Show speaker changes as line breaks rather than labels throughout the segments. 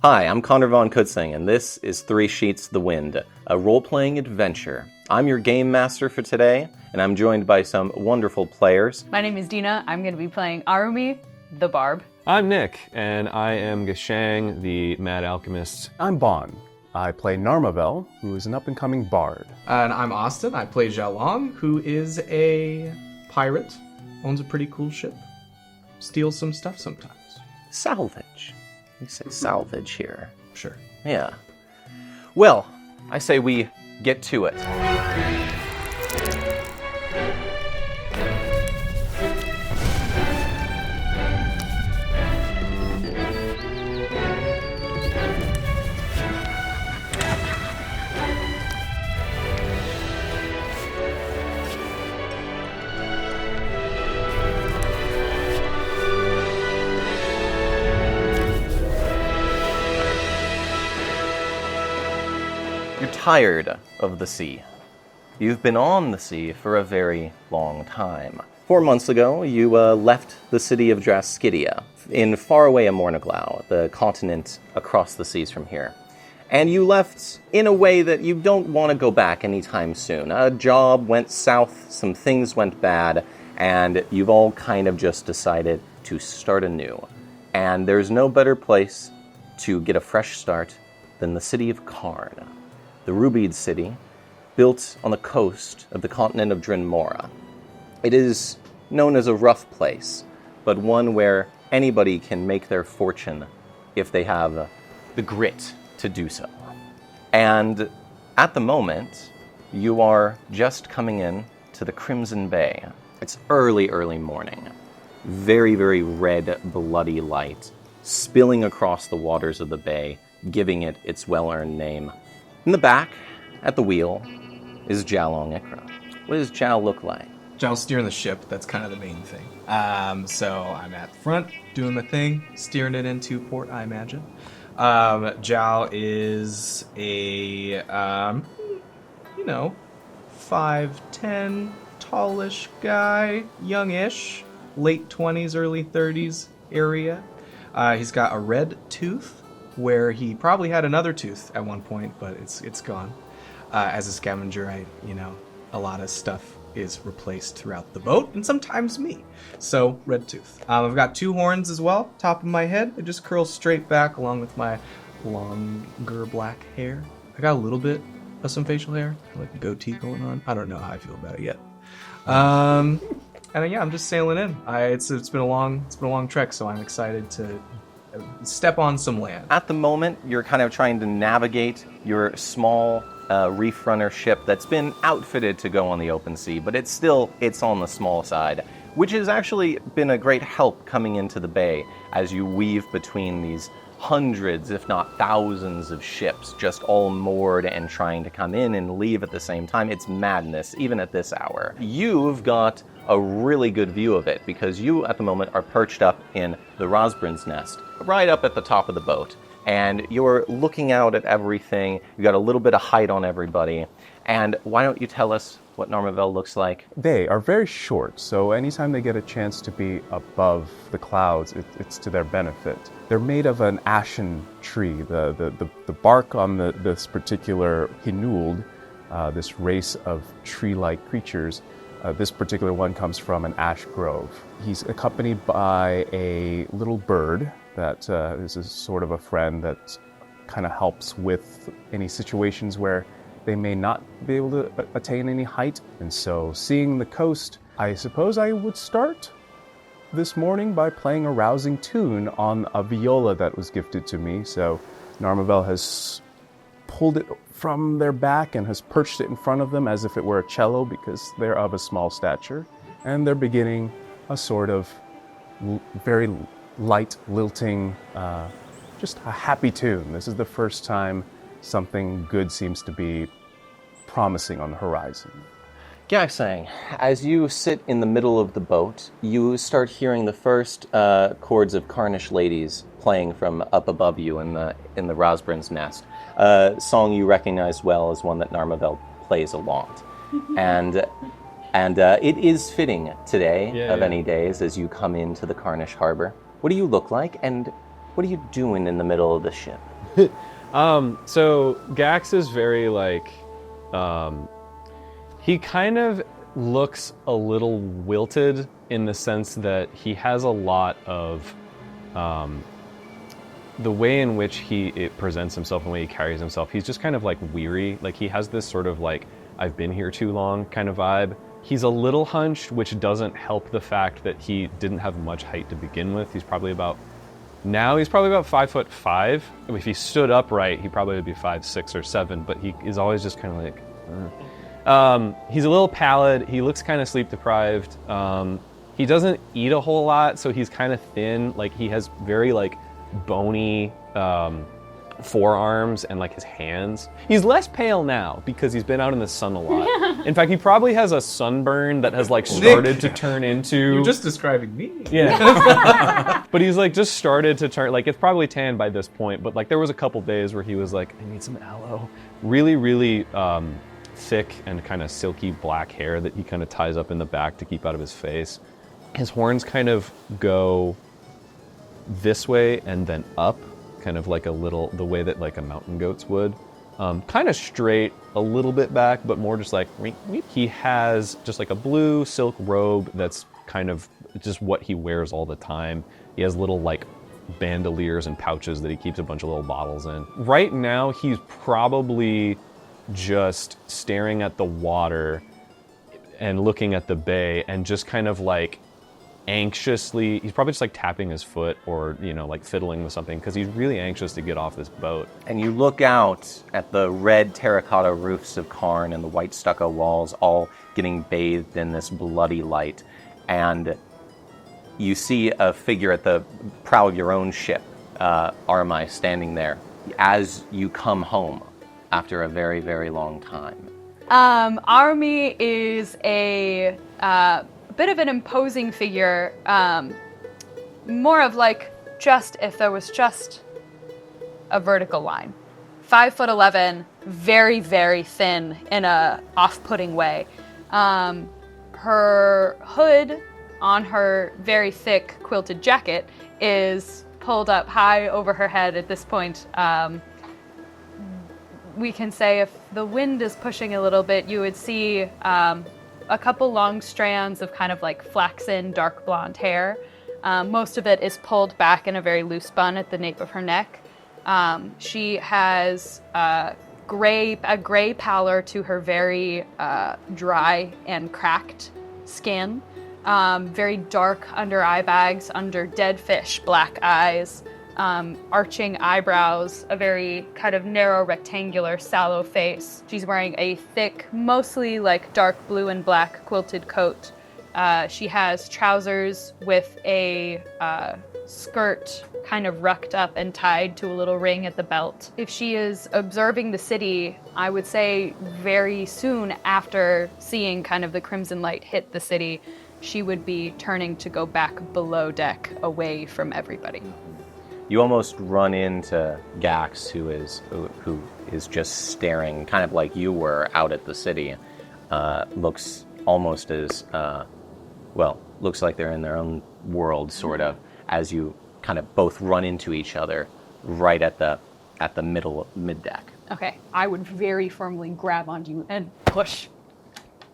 Hi, I'm Connor von Kuetzing, and this is Three Sheets the Wind, a role-playing adventure. I'm your game master for today, and I'm joined by some wonderful players.
My name is Deena. I'm going to be playing Arumii, the Barb.
I'm Nick, and I am Gaxang, the Mad Alchemist.
I'm Bonne. I play Narma'Vel, who is an up-and-coming bard.
And I'm Austin. I play Xiaolong, who is a pirate, owns a pretty cool ship, steals some stuff sometimes.
Salvage. We say salvage here.
Sure.
Yeah. Well, I say we get to it. You're tired of the sea. You've been on the sea for a very long time. 4 months ago, you left the city of Hackstedde in faraway Amornaglau, the continent across the seas from here. And you left in a way that you don't want to go back anytime soon. A job went south, some things went bad, and you've all kind of just decided to start anew. And there's no better place to get a fresh start than the city of Karn. The Rubied city, built on the coast of the continent of Drinmora. It is known as a rough place, but one where anybody can make their fortune if they have the grit to do so. And at the moment, you are just coming in to the Crimson Bay. It's early morning. Very, very red, bloody light, spilling across the waters of the bay, giving it its well-earned name. In the back, at the wheel, is Xiaolong Ikra. What does Xiao look like?
Xiao's steering the ship. That's kind of the main thing. So I'm at the front, doing my thing, steering it into port, I imagine. Xiao is a, 5'10", tallish guy, youngish, late 20s, early 30s area. He's got a red tooth, where he probably had another tooth at one point, but it's gone. As a scavenger, a lot of stuff is replaced throughout the boat, and sometimes me. So, red tooth. I've got 2 horns as well, top of my head. They just curl straight back along with my longer black hair. I got a little bit of some facial hair, like a goatee going on. I don't know how I feel about it yet. And I'm just sailing in. It's been a long trek, so I'm excited to step on some land.
At the moment, you're kind of trying to navigate your small reef runner ship that's been outfitted to go on the open sea, but it's on the small side, which has actually been a great help coming into the bay as you weave between these hundreds, if not thousands of ships just all moored and trying to come in and leave at the same time. It's madness, even at this hour. You've got a really good view of it because you, at the moment, are perched up in the Rosbrin's nest, right up at the top of the boat. And you're looking out at everything. You've got a little bit of height on everybody. And why don't you tell us what Narma'Vel looks like?
They are very short, so anytime they get a chance to be above the clouds, it's to their benefit. They're made of an ashen tree. The bark on this particular hinuld, this race of tree-like creatures, this particular one comes from an ash grove. He's accompanied by a little bird that is a sort of a friend that kind of helps with any situations where they may not be able to attain any height. And so seeing the coast, I suppose I would start this morning by playing a rousing tune on a viola that was gifted to me. So Narma'Vel has pulled it from their back and has perched it in front of them as if it were a cello because they're of a small stature. And they're beginning a sort of very light, lilting, just a happy tune. This is the first time something good seems to be promising on the horizon.
Gaxang, as you sit in the middle of the boat, you start hearing the first chords of Carnish Ladies playing from up above you in the Rosbrin's nest. A song you recognize well as one that Narma'Vel plays a lot. And it is fitting today of any days as you come into the Carnish harbor. What do you look like, and what are you doing in the middle of the ship?
So Gax is very like, he kind of looks a little wilted in the sense that he has a lot of, the way in which it presents himself and the way he carries himself. He's just kind of like weary. Like he has this sort of like, I've been here too long kind of vibe. He's a little hunched, which doesn't help the fact that he didn't have much height to begin with. He's probably about 5'5". If he stood upright, he probably would be 5'6" or 7, but he is always just kind of like, he's a little pallid. He looks kind of sleep deprived. He doesn't eat a whole lot, so he's kind of thin. Like he has very like bony forearms and like his hands. He's less pale now because he's been out in the sun a lot. In fact, he probably has a sunburn that has like started to turn into...
You're just describing me.
Yeah. But he's like just started to turn, like it's probably tan by this point, but like there was a couple days where he was like, I need some aloe. Really, really thick and kind of silky black hair that he kind of ties up in the back to keep out of his face. His horns kind of go this way and then up, kind of like a little, the way that like a mountain goat's would. Kind of straight, a little bit back, but more just like, he has just like a blue silk robe that's kind of just what he wears all the time. He has little like bandoliers and pouches that he keeps a bunch of little bottles in. Right now, he's probably just staring at the water and looking at the bay and just kind of like anxiously, he's probably just like tapping his foot or, you know, like fiddling with something because he's really anxious to get off this boat.
And you look out at the red terracotta roofs of Karn and the white stucco walls all getting bathed in this bloody light. And you see a figure at the prow of your own ship, Arumii, standing there as you come home after a very, very long time.
Arumii is a bit of an imposing figure, more of like just if there was just a vertical line. 5'11", very, very thin in a off-putting way. Her hood on her very thick quilted jacket is pulled up high over her head at this point. We can say if the wind is pushing a little bit, you would see a couple long strands of kind of like flaxen, dark blonde hair. Most of it is pulled back in a very loose bun at the nape of her neck. She has a gray pallor to her very dry and cracked skin. Very dark under eye bags, under dead fish, black eyes, arching eyebrows, a very kind of narrow, rectangular, sallow face. She's wearing a thick, mostly like dark blue and black quilted coat. She has trousers with a skirt kind of rucked up and tied to a little ring at the belt. If she is observing the city, I would say very soon after seeing kind of the crimson light hit the city, she would be turning to go back below deck, away from everybody.
You almost run into Gax, who is just staring, kind of like you were out at the city. Looks almost as looks like they're in their own world, sort of, as you kind of both run into each other right at the mid deck.
Okay, I would very firmly grab onto you and push.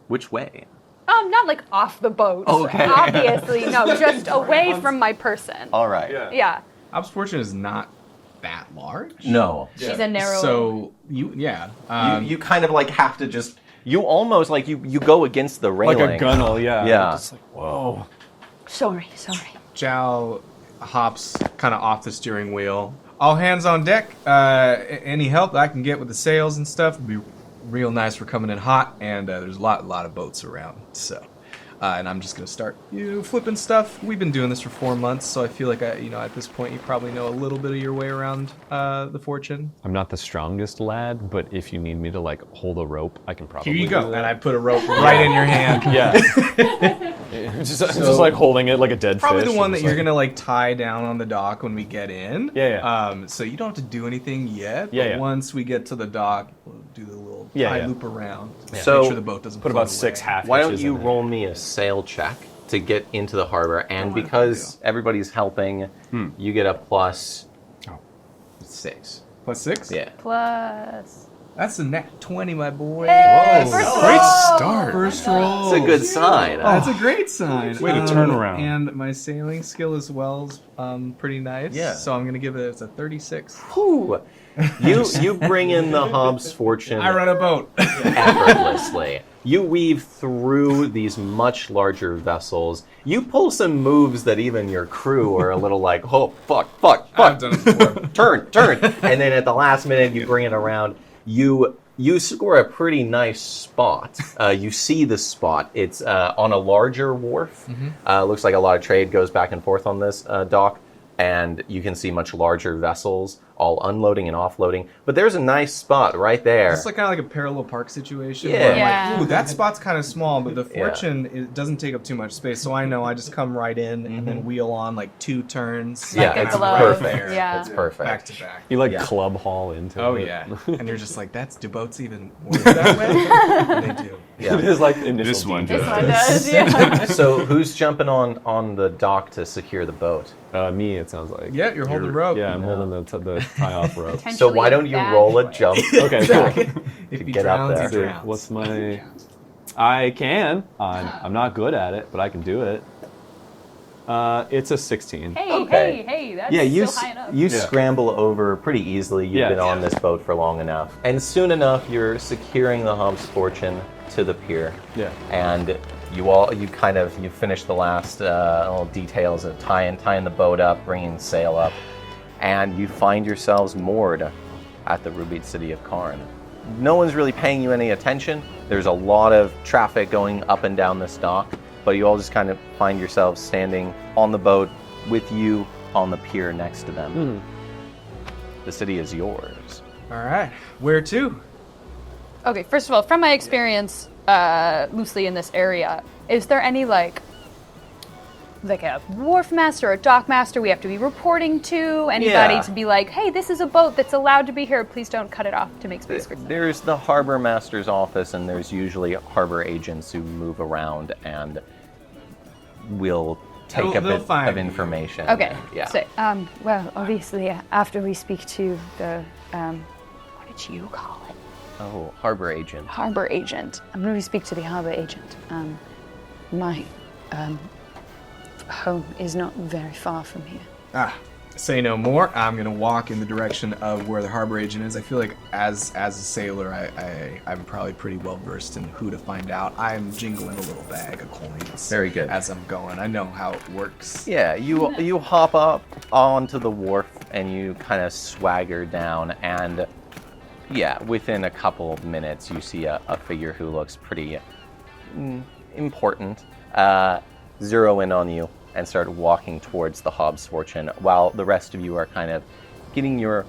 Which way?
Not like off the boat.
Okay.
Obviously, no, just away from my person.
All right.
Yeah.
Ob's Fortune is not that large.
No.
She's a narrow.
So you
kind of like have to just. You almost like you go against the railing.
Like a gunnel, yeah.
Yeah.
Just like, whoa.
Sorry.
Jal hops kind of off the steering wheel. All hands on deck. Any help I can get with the sails and stuff would be real nice. We're coming in hot, and there's a lot of boats around. So, and I'm just gonna start flipping stuff. We've been doing this for 4 months, so I feel like at this point you probably know a little bit of your way around the fortune.
I'm not the strongest lad, but if you need me to like hold a rope, I can probably
Here you
do
go,
that.
and I put a rope right in your hand.
Yeah. just like holding it like a dead
Probably
fish.
the one that
Just
you're
like-
gonna like tie down on the dock when we get in.
Yeah.
So you don't have to do anything yet.
Yeah,
But
yeah.
once we get to the dock, we'll do the little
Yeah,
tie
yeah.
loop around.
So
make sure the boat doesn't
Put
float
about 6
away.
half
Why don't
hitches
you
in there.
roll me a sail check to get into the harbor? And
Oh, I
because everybody's helping, you get a plus 6.
Plus 6?
Yeah.
Plus.
That's a nat 20, my boy.
Hey, first roll.
Great start.
First roll.
It's a good sign.
That's a great sign.
Way to turn around.
And my sailing skill as well is pretty nice.
Yeah.
So I'm going to give it a 36.
Whew. You bring in the Hobbs fortune
I run a boat.
effortlessly. You weave through these much larger vessels. You pull some moves that even your crew are a little like, oh, fuck.
I've done it before.
Turn. And then at the last minute, you bring it around. You score a pretty nice spot. You see the spot. It's on a larger wharf. Looks like a lot of trade goes back and forth on this dock. And you can see much larger vessels all unloading and offloading. But there's a nice spot right there.
It's like kind of like a parallel park situation.
Yeah.
Where I'm
Yeah.
like, ooh, that spot's kind of small, but the fortune it doesn't take up too much space. So I know I just come right in and then wheel on like 2 turns.
Yeah,
Like a
it's
glove.
perfect.
Yeah.
It's perfect.
Back to back.
You
Yeah.
club haul into it.
Oh yeah, and you're just like, do boats even work that way? And they do.
Yeah.
It is like initial
This one
detail.
This one does, yeah.
So who's jumping on the dock to secure the boat?
Me, it sounds like.
Yeah, you're holding rope.
Yeah, I'm holding the tie-off rope.
So why don't you roll a jump?
Okay, cool.
If he
get out
drowns,
there.
he
So
drowns.
what's my... I can. I'm not good at it, but I can do it. It's a 16.
Okay.
Hey, that's
Yeah, you
still high enough.
you scramble over pretty easily. You've
Yeah.
been on this boat for long enough, and soon enough you're securing the Hobbs fortune to the pier.
Yeah.
And you finish the last little details of tying the boat up, bringing the sail up, and you find yourselves moored at the rubied city of Karn. No one's really paying you any attention. There's a lot of traffic going up and down this dock, but you all just kind of find yourselves standing on the boat with you on the pier next to them. The city is yours.
All right, where to?
Okay, first of all, from my experience loosely in this area, is there any like a wharf master or dock master we have to be reporting to? Anybody
Yeah.
to be like, hey, this is a boat that's allowed to be here. Please don't cut it off to make space for
There's the harbor master's office, and there's usually harbor agents who move around and will take a
They'll
bit
find
of
you.
information.
Okay.
Yeah.
So,
Well, obviously, after we speak to the, what did you call it?
Oh, harbor agent.
Harbor agent. I'm going to speak to the harbor agent. My home is not very far from here.
Say no more. I'm gonna walk in the direction of where the harbor agent is. I feel like as a sailor, I'm probably pretty well versed in who to find out. I'm jingling a little bag of coins.
Very good.
As I'm going, I know how it works.
Yeah, you hop up onto the wharf and you kind of swagger down, and yeah, within a couple of minutes you see a figure who looks pretty important zero in on you and start walking towards the Hobbs fortune, while the rest of you are kind of getting your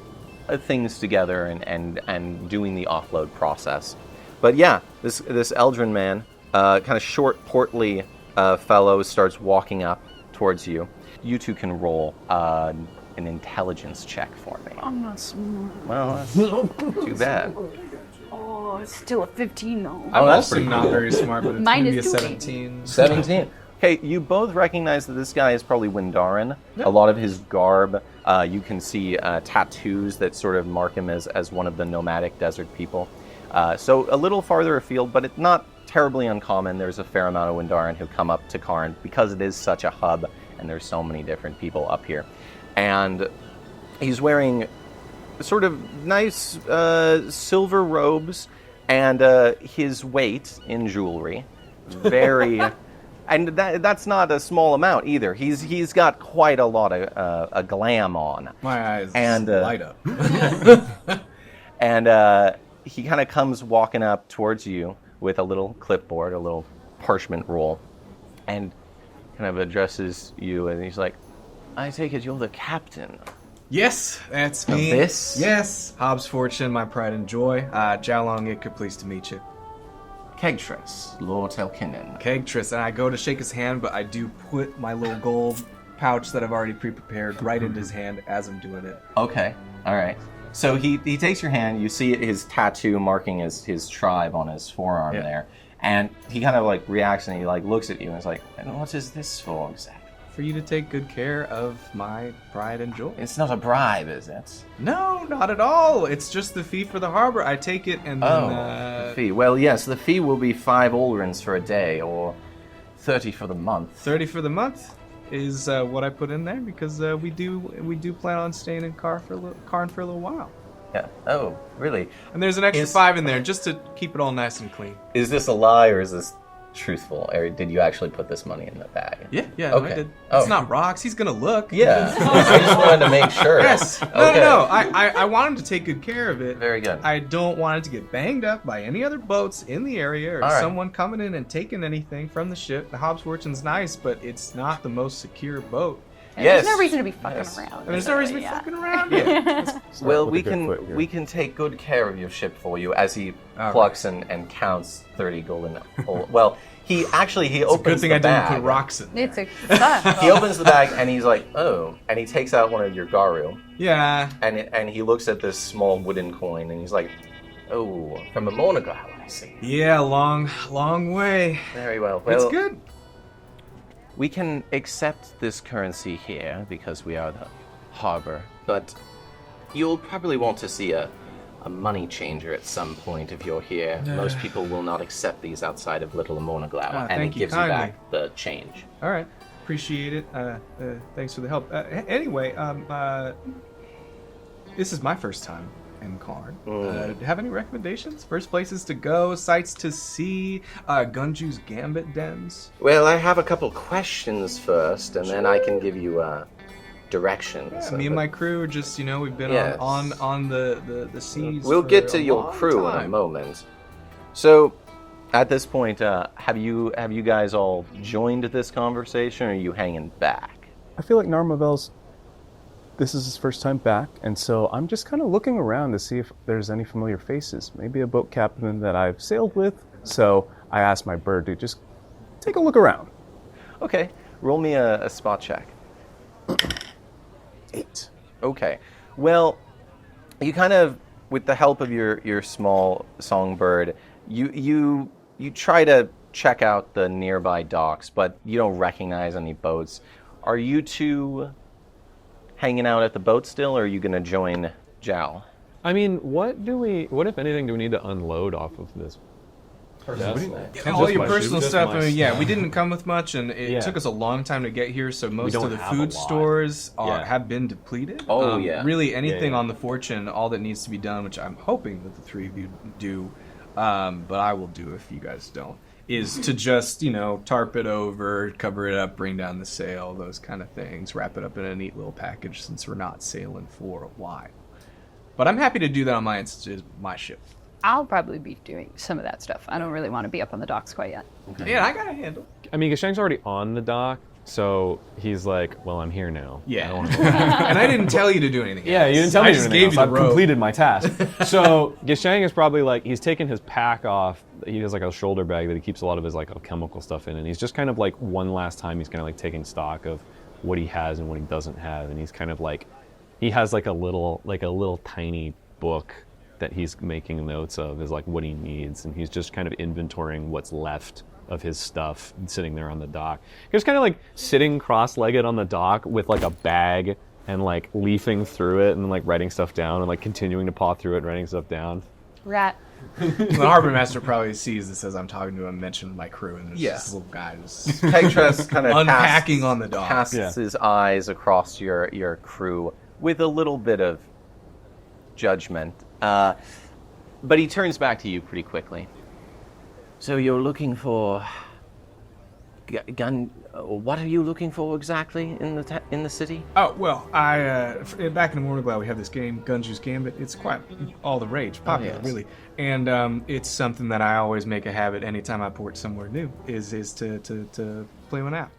things together and doing the offload process. But yeah, this Eldrin man, kind of short, portly fellow, starts walking up towards you. You two can roll an intelligence check for me.
I'm not smart.
Well, that's too bad.
Oh, it's still a 15 though.
I'm
that's
also
pretty
not
cool.
very smart, but it's
Mine
gonna be a
is 2.
17.
17. Okay, you both recognize that this guy is probably Windarin. A lot of his garb, you can see tattoos that sort of mark him as one of the nomadic desert people. So a little farther afield, but it's not terribly uncommon. There's a fair amount of Windarin who come up to Karn because it is such a hub and there's so many different people up here. And he's wearing sort of nice silver robes, and his weight in jewelry, very... And that's not a small amount either. He's got quite a lot of a glam on.
My eyes
And,
light up.
And he kind of comes walking up towards you with a little clipboard, a little parchment roll, and kind of addresses you, and he's like, I take it you're the captain.
Yes, that's me.
this?
Yes. Hobbs Fortune, my pride and joy. Jalong Iker, pleased to meet you.
Kegtris, Lord Elkinen.
Kegtris, and I go to shake his hand, but I do put my little gold pouch that I've already pre-prepared right into his hand as I'm doing it.
Okay, all right. So he takes your hand, you see his tattoo marking his tribe on his forearm there, and he kind of like reacts and he like looks at you and is like, and what is this for exactly?
for you to take good care of my pride and joy.
It's not a bribe, is it?
No, not at all. It's just the fee for the harbor. I take it and then...
The fee. Well, yes, the fee will be 5 overruns for a day, or 30 for the month.
30 for the month is what I put in there because we do plan on staying in Karn for a little while.
Yeah. Oh, really?
And there's an extra 5 in there just to keep it all nice and clean.
Is this a lie or is this truthful? Or did you actually put this money in the bag?
Yeah,
Okay.
I did.
Oh.
It's not rocks. He's gonna look.
Yeah. I just wanted to make sure.
Yes.
Okay.
No. I want him to take good care of it.
Very good.
I don't want it to get banged up by any other boats in the area or
All right.
someone coming in and taking anything from the ship. The Hobsfortune's nice, but it's not the most secure boat.
And
Yes.
There's no reason to be fucking
Yes.
around.
And there's no reason to be
Yeah.
fucking around. Yeah.
Well,
with
we
a good foot here.
can take good care of your ship for you as he
All
plucks and counts 30 golden. Well, he opens
Good thing
the
I
bag.
didn't put rocks in there.
It's a
He opens the bag and he's like, oh, and he takes out one of your garu
Yeah.
and he looks at this small wooden coin and he's like, oh, from a monocle, I see.
Yeah, long way.
Very well.
It's
Well,
good.
we can accept this currency here because we are the harbor, but you'll probably want to see a money changer at some point if you're here. Most people will not accept these outside of Little Amornaglau, and it
thank you
gives you
kindly.
back the change.
All right. Appreciate it. Thanks for the help. Anyway, this is my first time in Karn. Have any recommendations? First places to go, sights to see, Gunju's Gambit dens.
Well, I have a couple questions first, and then I can give you directions.
Yeah, me and my crew are just, we've been
Yes.
on the seas.
We'll
for
get to
a
your
long
crew in a
time.
moment. So, at this point, have you guys all joined this conversation, or are you hanging back?
I feel like Narma'Vel's, this is his first time back, and so I'm just kind of looking around to see if there's any familiar faces. Maybe a boat captain that I've sailed with. So I asked my bird to just take a look around.
Okay, roll me a spot check.
8.
Okay. Well, you kind of, with the help of your small songbird, you try to check out the nearby docks, but you don't recognize any boats. Are you two hanging out at the boat still, or are you going to join Jal?
I mean, what if anything do we need to unload off of this?
All
Just
your
my
personal
shoes.
stuff.
Just my
I mean, yeah,
stuff.
we didn't come with much, and it
Yeah.
took us a long time to get here. So most
don't
of the
have a
food
lot.
stores
Yeah.
have been depleted.
Oh, yeah.
Really, anything
yeah.
on the Fortune, all that needs to be done, which I'm hoping that the three of you do, but I will do if you guys don't, is to just tarp it over, cover it up, bring down the sail, those kind of things, wrap it up in a neat little package since we're not sailing for a while. But I'm happy to do that on my ship.
I'll probably be doing some of that stuff. I don't really want to be up on the docks quite yet.
Yeah, I got a handle.
I mean, Gaxang's already on the dock, so he's like, well, I'm here now. I
Yeah,
don't wanna go.
and I didn't tell you to do anything.
Yeah, you
else.
didn't tell me
I
to
just
do anything
gave
else.
you the
I've
rope.
completed my task. So Gaxang is probably like, he's taken his pack off. He has like a shoulder bag that he keeps a lot of his like alchemical stuff in, and he's just kind of like one last time he's kind of like taking stock of what he has and what he doesn't have, and he's kind of like, he has like a little tiny book that he's making notes of is like what he needs, and he's just kind of inventorying what's left of his stuff sitting there on the dock. He's kind of like sitting cross-legged on the dock with like a bag and like leafing through it and like writing stuff down and like continuing to paw through it and writing stuff down.
Rat.
The harbor master probably sees this as I'm talking to him, mention my crew, and there's
Yeah.
this little guy just
Pegtress kind of
unpacking on the dock.
casts
Yeah.
his eyes across your crew with a little bit of judgment, but he turns back to you pretty quickly. So you're looking for gun? What are you looking for exactly in the city?
Oh, well, back in the Morning Glad, we have this game, Gunju's Gambit. It's quite all the rage, popular,
yes.
really. And it's something that I always make a habit anytime I port somewhere new, is to play one out.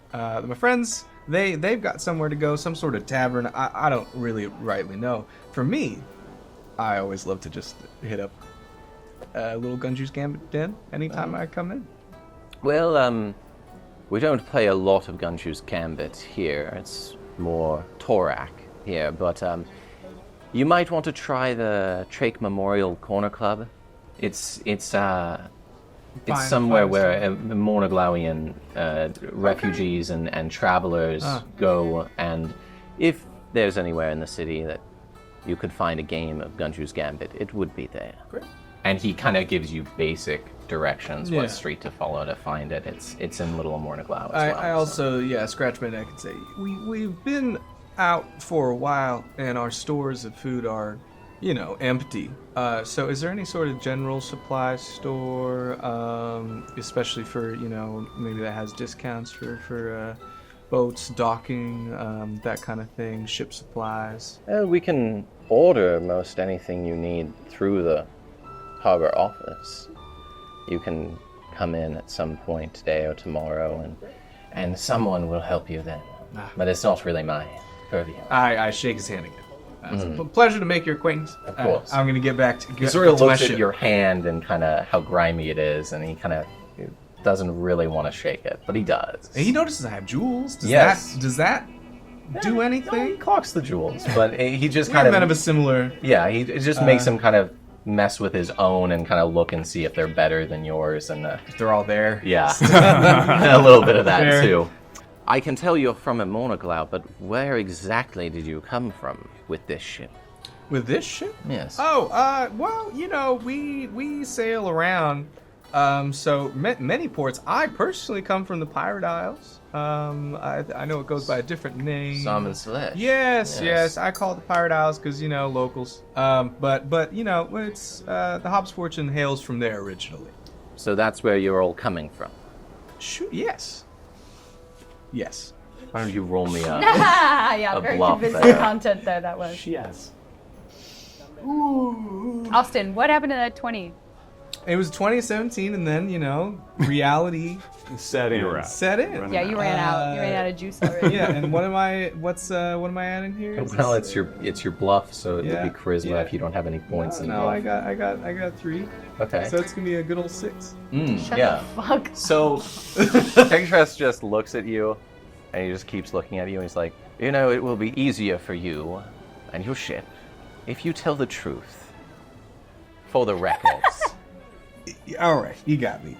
My friends, they've got somewhere to go, some sort of tavern. I don't really rightly know. For me, I always love to just hit up a little Gunju's Gambit den anytime I come in.
Well, we don't play a lot of Gunju's Gambit here. It's more Torak here, but you might want to try the Trake Memorial Corner Club. It's It's
Fine,
somewhere
fine
where
store.
Mornoglawian refugees and travelers go, and if there's anywhere in the city that you could find a game of Gunju's Gambit, it would be there.
Great.
And he kind of gives you basic directions,
Yeah.
what street to follow to find it. It's in Little Mornoglau as well.
I also, scratch my neck and say, we've been out for a while, and our stores of food are, empty. So is there any sort of general supply store, especially for, maybe that has discounts for boats, docking, that kind of thing, ship supplies?
We can order most anything you need through the harbor office. You can come in at some point today or tomorrow, and someone will help you then. But it's not really my purview.
I shake his hand again. It's a pleasure to make your acquaintance.
Of course.
I'm going to get back to
He sort of
to my
looks at
ship.
your hand and kind of how grimy it is, and he kind of doesn't really want to shake it, but he does.
He notices I have jewels. Does that do anything?
No, he clocks the jewels, but he just
We
kind
have men of a similar.
Yeah, it just makes him kind of mess with his own and kind of look and see if they're better than yours, and
They're all there.
yeah, a little bit of that
Fair.
too. I can tell you're from a Mornoglau, but where exactly did you come from with this ship?
With this ship?
Yes.
Oh, well, we sail around, so many ports. I personally come from the Pirate Isles. I know it goes by a different name.
Salmon Sledge.
Yes, I call it the Pirate Isles because, locals. But it's, the Hobbs Fortune hails from there originally.
So that's where you're all coming from.
Shoot, yes. Yes.
Why don't you roll me up?
Yeah,
A
very
bluff
convincing
there.
content there that was.
Yes.
Austin, what happened to that 20?
It was 2017, and then, reality
Set in.
set in.
Yeah, you ran out. You ran out of juice already.
Yeah, and what am I adding here? Is
Well,
this-
it's your bluff, so it
Yeah,
would be charisma
yeah.
if you don't have any points in
No,
bluff.
I got 3.
Okay.
So it's gonna be a good old 6.
Shut
yeah.
the fuck.
So Tegtress just looks at you, and he just keeps looking at you, and he's like, it will be easier for you and your ship if you tell the truth. For the records.
All right, you got me.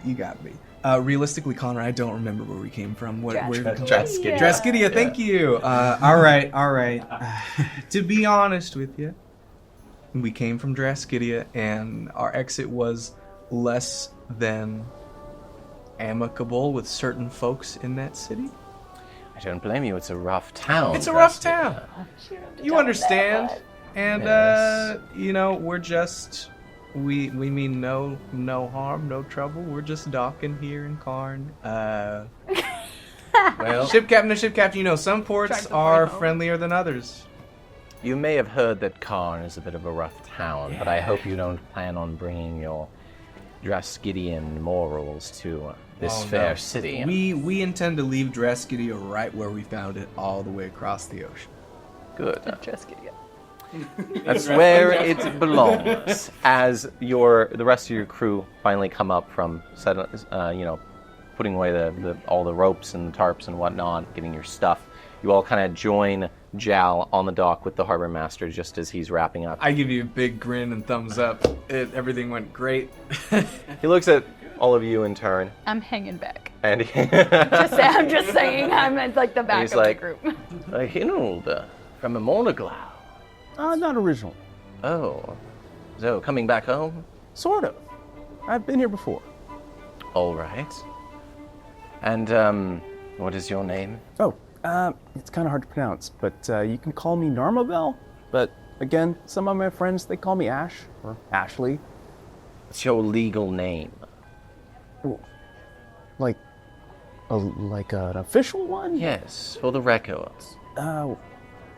Realistically, Connor, I don't remember where we came from. Where did we come from?
Draskidia.
Draskidia, thank you. All right. To be honest with you, we came from Draskidia, and our exit was less than amicable with certain folks in that city.
I don't blame you, it's a rough town.
It's a rough
Draskidia.
town. You understand? And
Yes.
we're just we mean no harm, no trouble. We're just docking here in Karn.
Well,
Ship captain to ship captain, some ports
Trying to
are
find home.
friendlier than others.
you may have heard that Karn is a bit of a rough town, but I hope you don't plan on bringing your Draskidian morals to this
Oh,
fair
no.
city.
We intend to leave Draskidia right where we found it, all the way across the ocean.
Good.
Just kidding.
That's where it belongs. As the rest of your crew finally come up from putting away all the ropes and the tarps and whatnot, getting your stuff, you all kind of join Jal on the dock with the harbor master just as he's wrapping up.
I give you a big grin and thumbs up. Everything went great.
He looks at all of you in turn,
I'm hanging back.
and
I'm just saying. I'm at like the back
He's
of
like-
the group.
Hinold from a Mornoglau.
Not original.
Oh, so coming back home?
Sort of. I've been here before.
All right. And what is your name?
Oh, it's kind of hard to pronounce, but you can call me Narma'Vel. But again, some of my friends, they call me Ash or Ashley.
What's your legal name?
Like an official one?
Yes, for the records.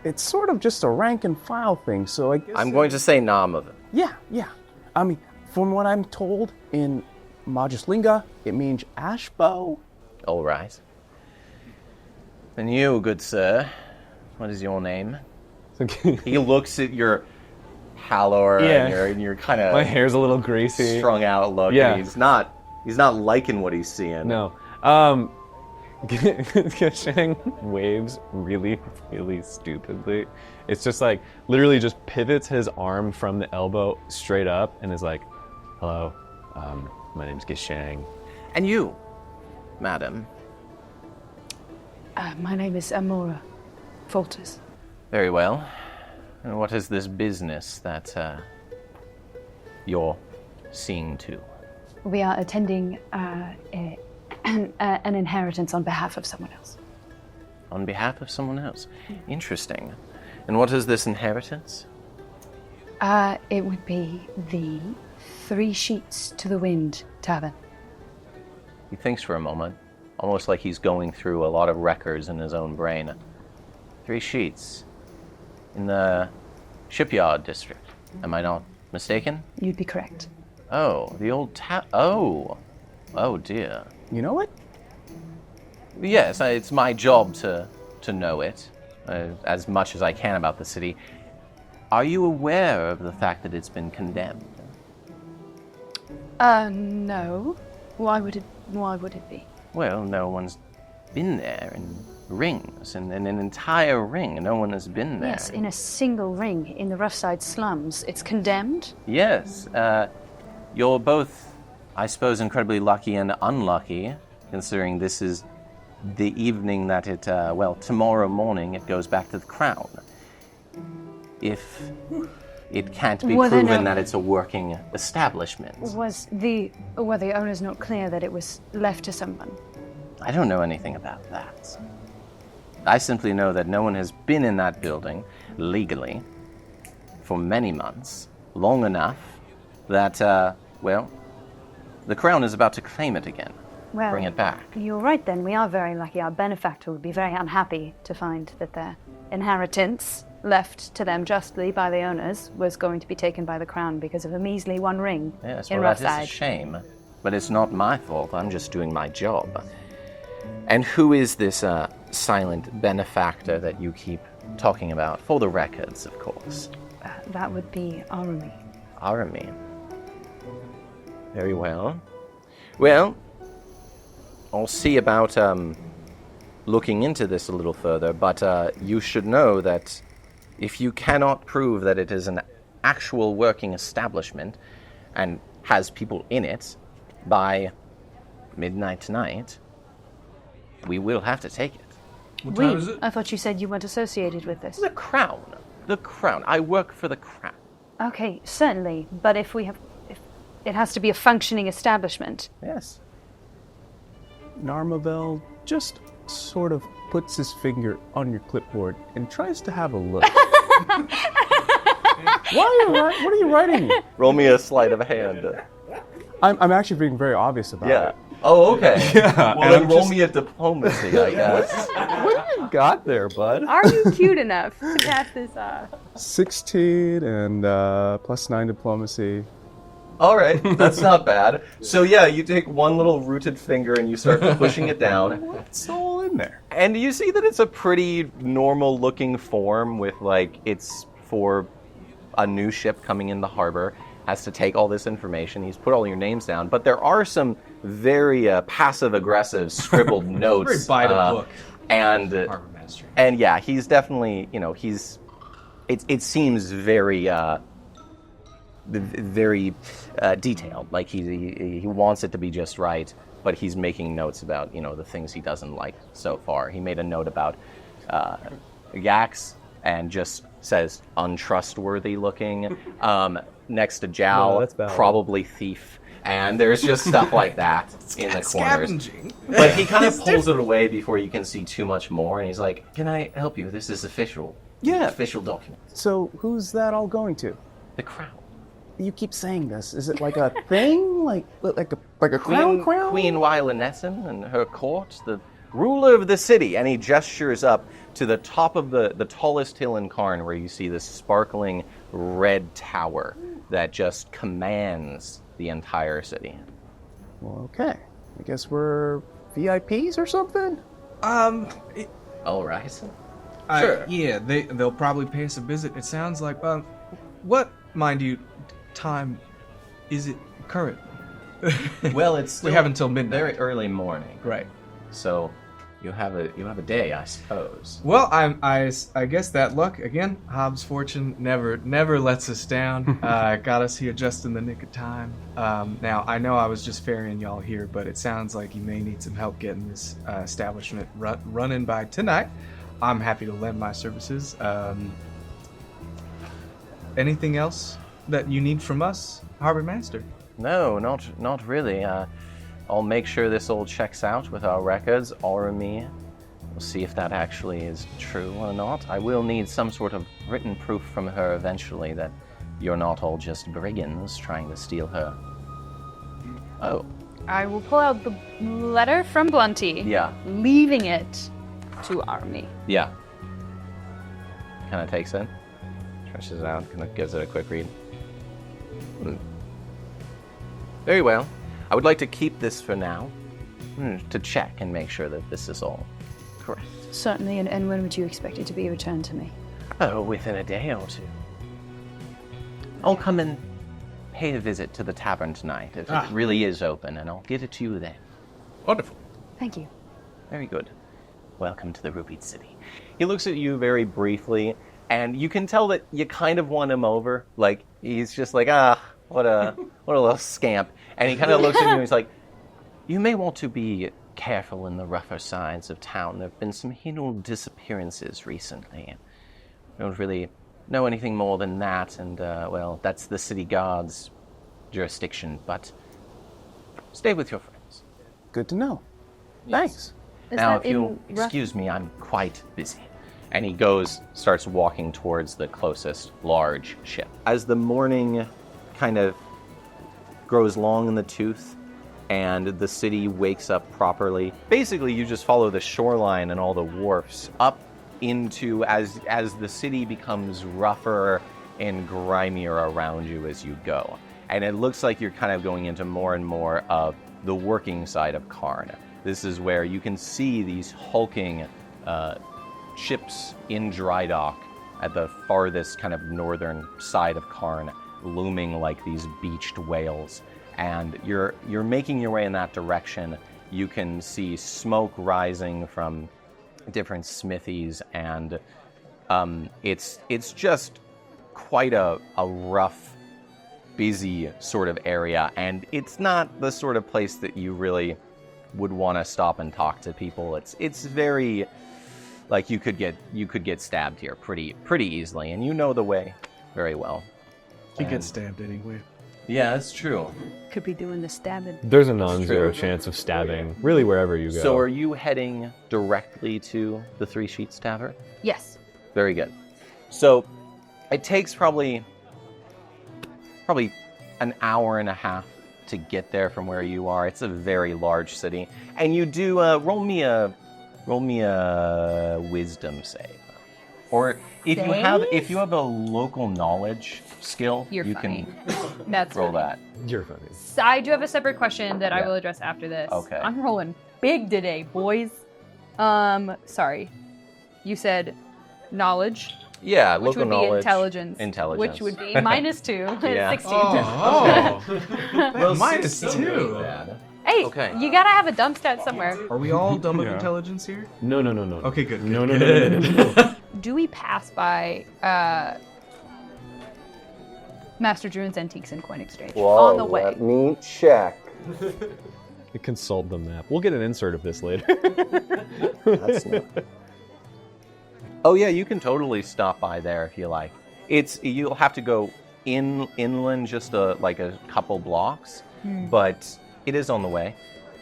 It's sort of just a rank and file thing, so I guess...
I'm going to say Narma'Vel.
Yeah. I mean, from what I'm told, in Majuslinga, it means ash bow.
All right. And you, good sir, what is your name? He looks at your pallor
Yeah.
and your kind of
My hair's a little greasy.
strung out look.
Yeah.
And he's not liking what he's seeing.
No. Gaxang waves really, really stupidly. It's just like, literally just pivots his arm from the elbow straight up and is like, hello, My name's Gaxang.
And you, madam.
My name is Amora Folters.
Very well. And what is this business that you're seeing to?
We are attending an inheritance on behalf of someone else.
On behalf of someone else. Interesting. And what is this inheritance?
It would be the 3 Sheets to the Wind Tavern.
He thinks for a moment, almost like he's going through a lot of records in his own brain. 3 Sheets. In the shipyard district. Am I not mistaken?
You'd be correct.
Oh, the old Oh. Oh dear.
You know it?
Yes, it's my job to know it, as much as I can about the city. Are you aware of the fact that it's been condemned?
No. Why would it be?
Well, no one's been there in rings, in an entire ring. No one has been there.
Yes, in a single ring in the Roughside slums. It's condemned?
Yes. You're both, I suppose, incredibly lucky and unlucky, considering this is the evening that it, tomorrow morning it goes back to the Crown. If it can't be proven that it's a working establishment.
Were the owners not clear that it was left to someone?
I don't know anything about that. I simply know that no one has been in that building legally for many months, long enough that, the Crown is about to claim it again.
Well,
bring it back.
You're right then, we are very lucky. Our benefactor would be very unhappy to find that their inheritance, left to them justly by the owners, was going to be taken by the Crown because of a measly 1 ring
Yes,
in
well, that
Roughside.
is a shame. But it's not my fault. I'm just doing my job. And who is this silent benefactor that you keep talking about? For the records, of course.
That would be Arumii.
Arumii. Very well. Well, I'll see about looking into this a little further, but you should know that if you cannot prove that it is an actual working establishment and has people in it by midnight tonight, we will have to take it.
What time is it?
I thought you said you weren't associated with this.
The Crown. The Crown. I work for the Crown.
Okay, certainly, but if it has to be a functioning establishment.
Yes.
Narma'Vel just sort of puts his finger on your clipboard and tries to have a look. What are you writing?
Roll me a sleight of hand.
I'm actually being very obvious about
Yeah.
it.
Oh, okay.
Yeah.
Well, then roll me a diplomacy, I guess.
What do you got there, bud?
Are you cute enough to pass this off?
16 and +9 diplomacy.
All right, that's not bad. So yeah, you take one little rooted finger and you start pushing it down.
It's all in there.
And you see that it's a pretty normal looking form with it's for a new ship coming in the harbor, has to take all this information. He's put all your names down, but there are some very passive aggressive scribbled notes.
Very bite a book.
Harbor
Master.
And yeah, he's definitely, it seems very very detailed. Like he wants it to be just right, but he's making notes about the things he doesn't like so far. He made a note about Gax and just says untrustworthy looking. Next to Jow,
No, that's valid.
Probably thief. And there's just stuff like that in the corners.
Scavenging.
But he kind of pulls it away before you can see too much more, and he's like, "Can I help you? This is official.
Yeah.
Official document.
So who's that all going to?
The Crown.
You keep saying this. Is it like a thing? Like a crown?
Queen Wylanessen and her court, the ruler of the city." And he gestures up to the top of the tallest hill in Karn, where you see this sparkling red tower that just commands the entire city.
Well, okay. I guess we're VIPs or something?
All right. Sure.
Yeah, they'll probably pay us a visit. It sounds like, what, mind you, time is it current?
Well, it's
We have until midnight.
very early morning.
Right.
So You have a day, I suppose.
Well, I guess that luck again. Hobbs' fortune never lets us down. Got us here just in the nick of time. Now I know I was just ferrying y'all here, but it sounds like you may need some help getting this establishment running by tonight. I'm happy to lend my services. Anything else that you need from us, Harbor Master?
No, not really. I'll make sure this all checks out with our records. Arumii. We'll see if that actually is true or not. I will need some sort of written proof from her eventually that you're not all just brigands trying to steal her. Oh.
I will pull out the letter from Blunty.
Yeah.
Leaving it to Arumii.
Yeah. Kind of takes it, stretches it out, kind of gives it a quick read. Very well. I would like to keep this for now, to check and make sure that this is all correct.
Certainly, and when would you expect it to be returned to me?
Oh, within a day or two. I'll come and pay a visit to the tavern tonight if it really is open, and I'll get it to you then.
Wonderful.
Thank you.
Very good. Welcome to the Rubied City. He looks at you very briefly, and you can tell that you kind of won him over. Like, he's just like, what a little scamp. And he kind of looks at you and he's like, you may want to be careful in the rougher sides of town. There have been some hidden disappearances recently. I don't really know anything more than that, and, well, that's the city guard's jurisdiction, but stay with your friends.
Good to know.
Thanks.
Is
Now,
that
if you'll
in rough-
excuse me, I'm quite busy. And he starts walking towards the closest large ship. As the morning kind of grows long in the tooth and the city wakes up properly, basically you just follow the shoreline and all the wharfs up into, as the city becomes rougher and grimier around you as you go. And it looks like you're kind of going into more and more of the working side of Karn. This is where you can see these hulking ships in dry dock at the farthest kind of northern side of Karn, looming like these beached whales. And you're making your way in that direction. You can see smoke rising from different smithies, and it's just quite a rough, busy sort of area. And it's not the sort of place that you really would want to stop and talk to people. It's very, like, you could get stabbed here pretty easily, and you know the way very well.
He gets stabbed anyway.
Yeah, that's true.
Could be doing the stabbing.
There's a non-zero
True.
chance of stabbing, really, wherever you go.
So are you heading directly to the Three Sheets Tavern?
Yes.
Very good. So it takes probably an hour and a half to get there from where you are. It's a very large city, and you do roll me a wisdom save, or if you have a local knowledge skill,
You're
you
funny.
can
That's
roll
funny.
that.
You're funny.
So I do have a separate question that I
Yeah.
will address after this.
Okay.
I'm rolling big today, boys. Sorry. You said knowledge,
Yeah,
which
local
would be
knowledge.
intelligence.
Intelligence.
Which would be -2.
Yeah.
16.
Well, minus 2.
Hey,
Okay.
you gotta have a dump stat somewhere.
Are we all dumb of
Yeah.
intelligence here?
No.
Okay, good.
No.
Do we pass by Master Druin's Antiques and Coin Exchange on the way?
Let me check.
Consult the map. We'll get an insert of this later.
That's not... Oh yeah, you can totally stop by there if you like. You'll have to go inland just a couple blocks, but it is on the way.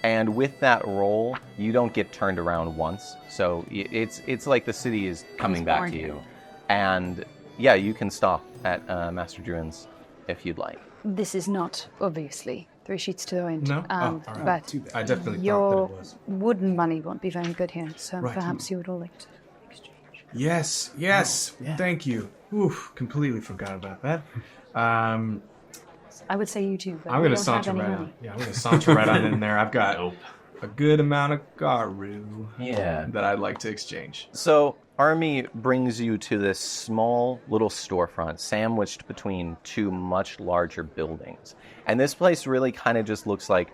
And with that roll, you don't get turned around once, so it's like the city is coming back to you. And yeah, you can stop at Master Druin's if you'd like.
This is not, obviously, 3 sheets to the wind.
No? All right.
But
Too bad. I definitely
your
thought that it was.
wooden money won't be very good here, so
Right.
perhaps you would all like to exchange.
Yes. Thank you. Oof, completely forgot about that.
I would say you too, but
I'm
we
gonna
don't have
saunter
any
right
money.
on. Yeah, I'm gonna saunter right on in there. I've got a good amount of garu that I'd like to exchange.
So Arumii brings you to this small little storefront sandwiched between two much larger buildings. And this place really kind of just looks like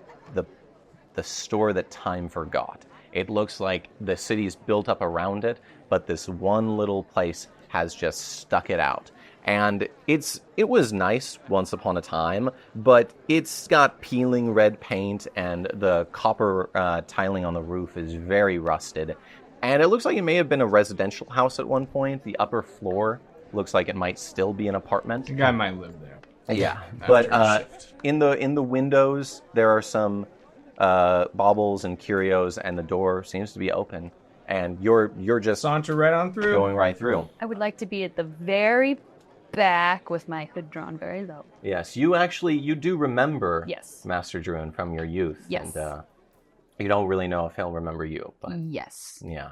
the store that time forgot. It looks like the city's built up around it, but this one little place has just stuck it out. And it was nice once upon a time, but it's got peeling red paint, and the copper tiling on the roof is very rusted. And it looks like it may have been a residential house at one point. The upper floor looks like it might still be an apartment.
The guy might live there.
Yeah,
After
but
a shift.
in the windows there are some baubles and curios, and the door seems to be open. And you're just
Saunter right on through.
going right through.
I would like to be at the very back with my hood drawn very low.
Yes, you do remember
Yes.
Master Druin from your youth.
Yes.
And you don't really know if he'll remember you, but
Yes.
yeah.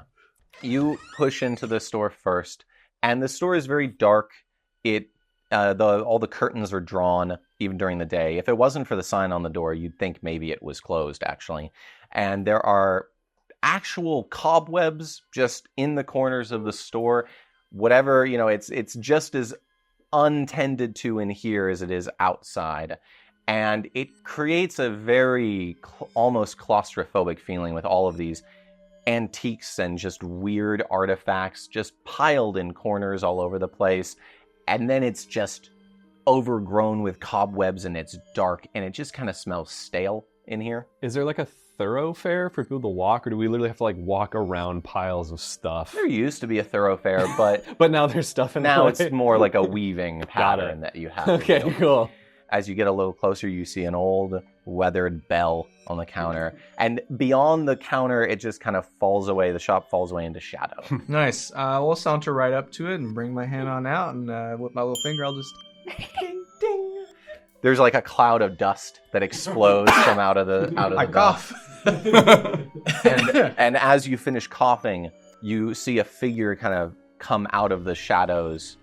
You push into the store first, and the store is very dark. All the curtains are drawn even during the day. If it wasn't for the sign on the door, you'd think maybe it was closed, actually. And there are actual cobwebs just in the corners of the store. Whatever, it's just as untended to in here as it is outside. And it creates a very almost claustrophobic feeling with all of these antiques and just weird artifacts just piled in corners all over the place. And then it's just overgrown with cobwebs, and it's dark, and it just kind of smells stale in here.
Is there like a thoroughfare for people to walk, or do we literally have to like walk around piles of stuff?
There used to be a thoroughfare, but
But now there's stuff in
now
the
it's
way.
more like a weaving pattern that you have to
Okay,
do.
cool.
As you get a little closer, you see an old weathered bell on the counter. And beyond the counter, it just kind of falls away. The shop falls away into shadow.
Nice. We'll saunter right up to it and bring my hand on out, and with my little finger, I'll just ding, ding.
There's like a cloud of dust that explodes from out of the
I
bell.
cough.
And as you finish coughing, you see a figure kind of come out of the shadows,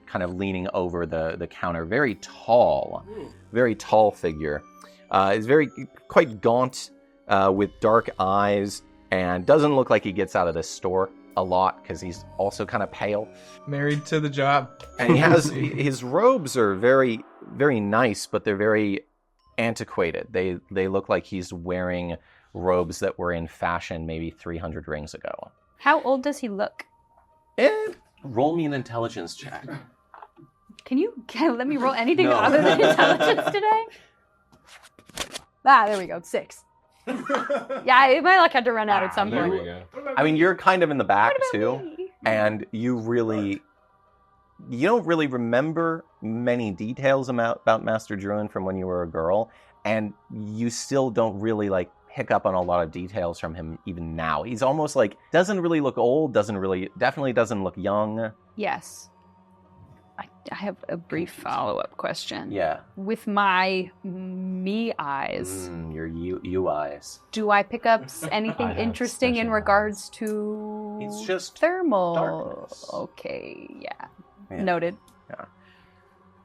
kind of leaning over the counter. Very tall figure. Is quite gaunt, with dark eyes, and doesn't look like he gets out of this store a lot because he's also kind of pale.
Married to the job.
And he has his robes are very, very nice, but they're very antiquated. They look like he's wearing robes that were in fashion maybe 300 rings ago.
How old does he look?
Roll me an intelligence check.
Can you let me roll anything
No.
other than intelligence today? There we go. 6. Yeah, my luck had to run out at some
There
point.
we go.
I mean, you're kind of in the back too,
Me.
and you don't really remember many details about Master Druin from when you were a girl, and you still don't really pick up on a lot of details from him even now. He's almost doesn't really look old, definitely doesn't look young.
Yes. I have a brief follow-up question.
Yeah.
With my me eyes,
Your you eyes.
do I pick up anything
I have
interesting in
special
regards to
It's just
thermal?
darkness.
Okay, yeah.
Yeah.
Noted.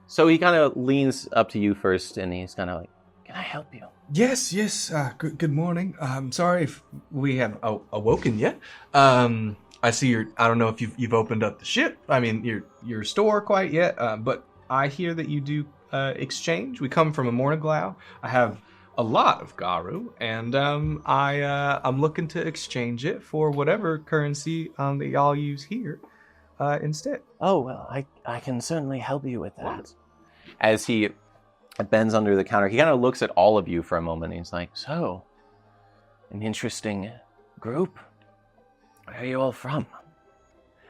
So he kind of leans up to you first, and he's kind of like, "Can I help you?"
Yes. Good morning. I'm sorry if we have awoken yet. I see I don't know if you've opened up the ship. I mean, your store quite yet. But I hear that you do exchange. We come from a Mornaglau. I have a lot of Garu, and I'm looking to exchange it for whatever currency that y'all use here instead.
Oh, well, I can certainly help you with that. As he bends under the counter, he kind of looks at all of you for a moment. And he's like, "So, an interesting group. Where are you all from?"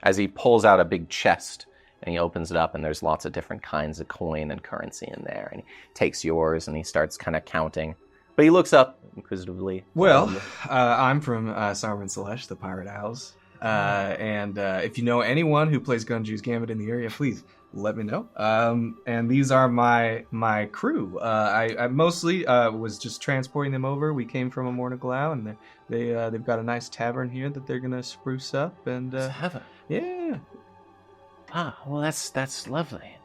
As he pulls out a big chest and he opens it up, and there's lots of different kinds of coin and currency in there. And he takes yours and he starts kind of counting. But he looks up inquisitively.
Well, I'm from Sarwin Selesh, the Pirate Isles. And if you know anyone who plays Gunju's Gambit in the area, please let me know. And these are my crew. I mostly was just transporting them over. We came from a Mornaglau, and they've got a nice tavern here that they're gonna spruce up. And
Heaven.
yeah,
Well, that's lovely.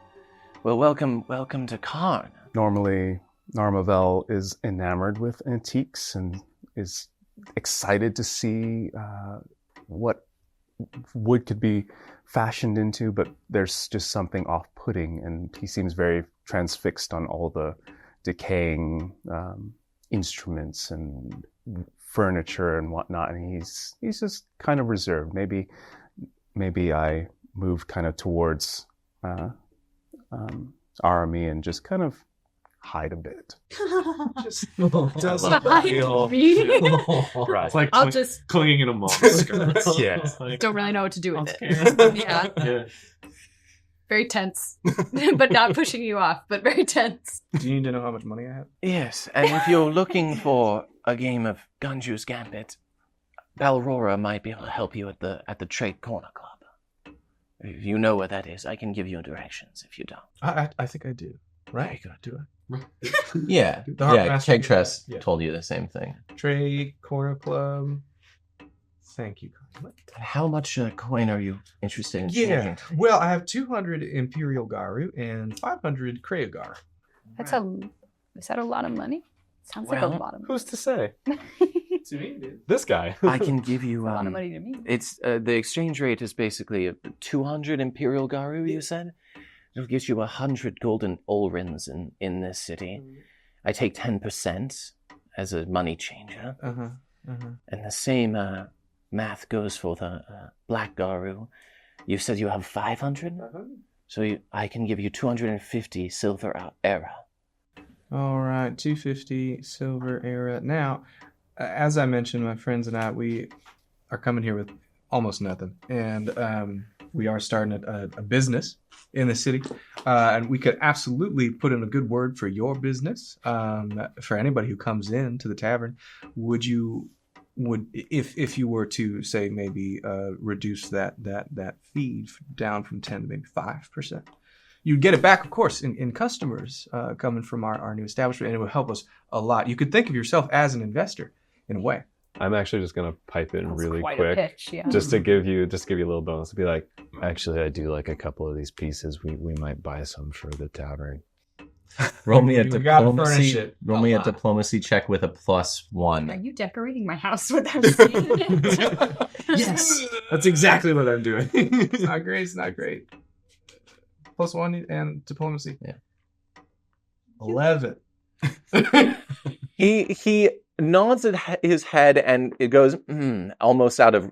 Well, welcome to Karn.
Normally, Narma'Vel is enamored with antiques and is excited to see what wood could be fashioned into, but there's just something off-putting, and he seems very transfixed on all the decaying instruments and furniture and whatnot, and he's just kind of reserved. Maybe I moved kind of towards Arumii and just kind of hide a bit.
Just
Behind
feel.
me.
Right.
It's like
I'll just
clinging in a mom's skirts.
Yeah.
Like,
don't really know what to do with
I'm
it.
scared.
Yeah,
yeah.
very tense, but not pushing you off, but very tense.
Do you need to know how much money I have?
Yes, and if you're looking for a game of Gunju's Gambit, Balrora might be able to help you at the Trade Corner Club. If you know where that is, I can give you directions if you don't.
I think I do. Right? Do I?
Yeah,
The Heart
yeah.
Master-
Keg Tress
yeah.
told you the same thing.
Trade Corner Club. Thank you.
How much coin are you interested in
Yeah.
changing?
Well, I have 200 Imperial Garu and 500 Kreogar.
Is that a lot of money? Sounds like
Well,
a lot of money.
Who's to say?
To me, dude.
This guy.
I can give you
A lot of money to me.
It's the exchange rate is basically 200 Imperial Garu. You said it'll get you 100 golden Olrins in this city. I take 10% as a money changer, and the same math goes for the Black Garu. You said you have 500, so I can give you 250 silver era.
All right, 250 silver era. Now, as I mentioned, my friends and I, we are coming here with almost nothing, and we are starting a business in the city, and we could absolutely put in a good word for your business. For anybody who comes in to the tavern, would if you were to say maybe reduce that fee down from 10 to maybe 5%? You'd get it back, of course, in customers coming from our new establishment, and it would help us a lot. You could think of yourself as an investor, in a way.
I'm actually just gonna pipe in
That's
really
quite
quick,
a pitch, yeah.
just to give you a little bonus. To be like, actually, I do like a couple of these pieces. We might buy some for the tavern.
Roll me a
You gotta furnish
diplomacy.
it
Roll
a
me a
lot.
diplomacy check with a +1.
Are you decorating my house without seeing it?
Yes, that's exactly what I'm doing. It's not great. It's not great. +1 and diplomacy.
Yeah.
11.
He nods at his head and it goes almost out of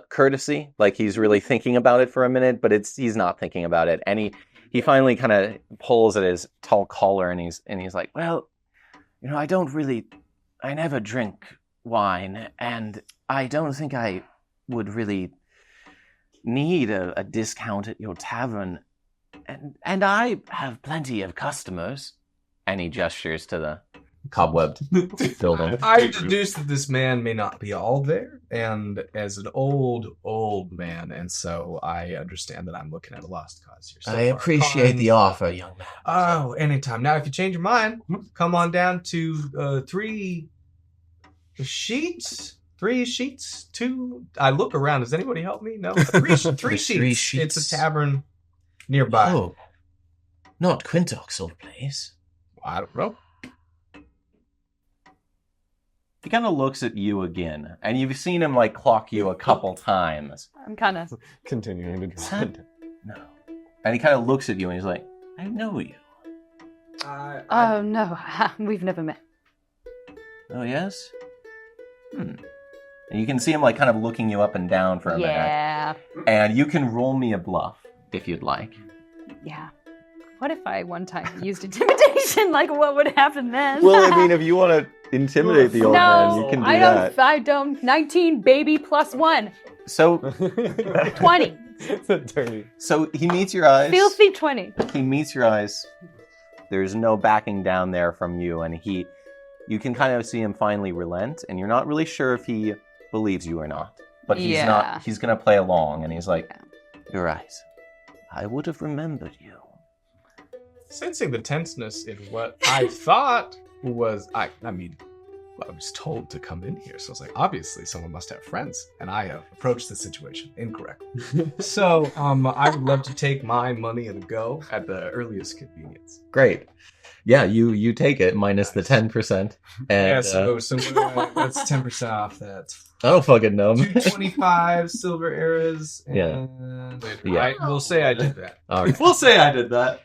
courtesy, like he's really thinking about it for a minute, but he's not thinking about it. And he finally kind of pulls at his tall collar and he's like, well, I never drink wine, and I don't think I would really need a discount at your tavern. And I have plenty of customers. And he gestures to the cobwebbed building.
I deduce that this man may not be all there, and as an old man, and so I understand that I'm looking at a lost cause here. So
I
far.
appreciate the offer, young man.
Oh, anytime. Now, if you change your mind, come on down to 3 sheets. 3 sheets. 2. I look around. Does anybody help me? No. 3 sheets.
3 sheets.
It's a tavern nearby.
Oh, not Quintock's old place.
I don't know.
He kind of looks at you again, and you've seen him like clock you a couple times.
I'm kind of.
Continuing to draw.
Son? No. And he kind of looks at you and he's like, I know you.
Oh, no. We've never met.
Oh, yes? And you can see him like kind of looking you up and down for a minute.
Yeah.
And you can roll me a bluff if you'd like.
Yeah.
What if I one time used intimidation? Like, what would happen then?
Well, I mean, if you want to intimidate the old man, you can do
I
that.
don't. I don't. 19 baby +1.
So,
20.
It's dirty.
so he meets your eyes.
Filthy 20.
He meets your eyes. There's no backing down there from you, and you can kind of see him finally relent, and you're not really sure if he believes you or not. But he's
Yeah.
not. He's gonna play along, and he's like, "You're right. I would have remembered you."
Sensing the tenseness in what I thought was, I was told to come in here, so I was like, obviously someone must have friends, and I approached the situation incorrectly. So, I would love to take my money and go at the earliest convenience.
Great. Yeah, you take it minus the 10%. And,
Yeah, so that's 10% off that.
I don't fucking know.
225 silver eras.
Yeah.
And
Yeah.
we'll say I did that.
All right.
We'll say I did that.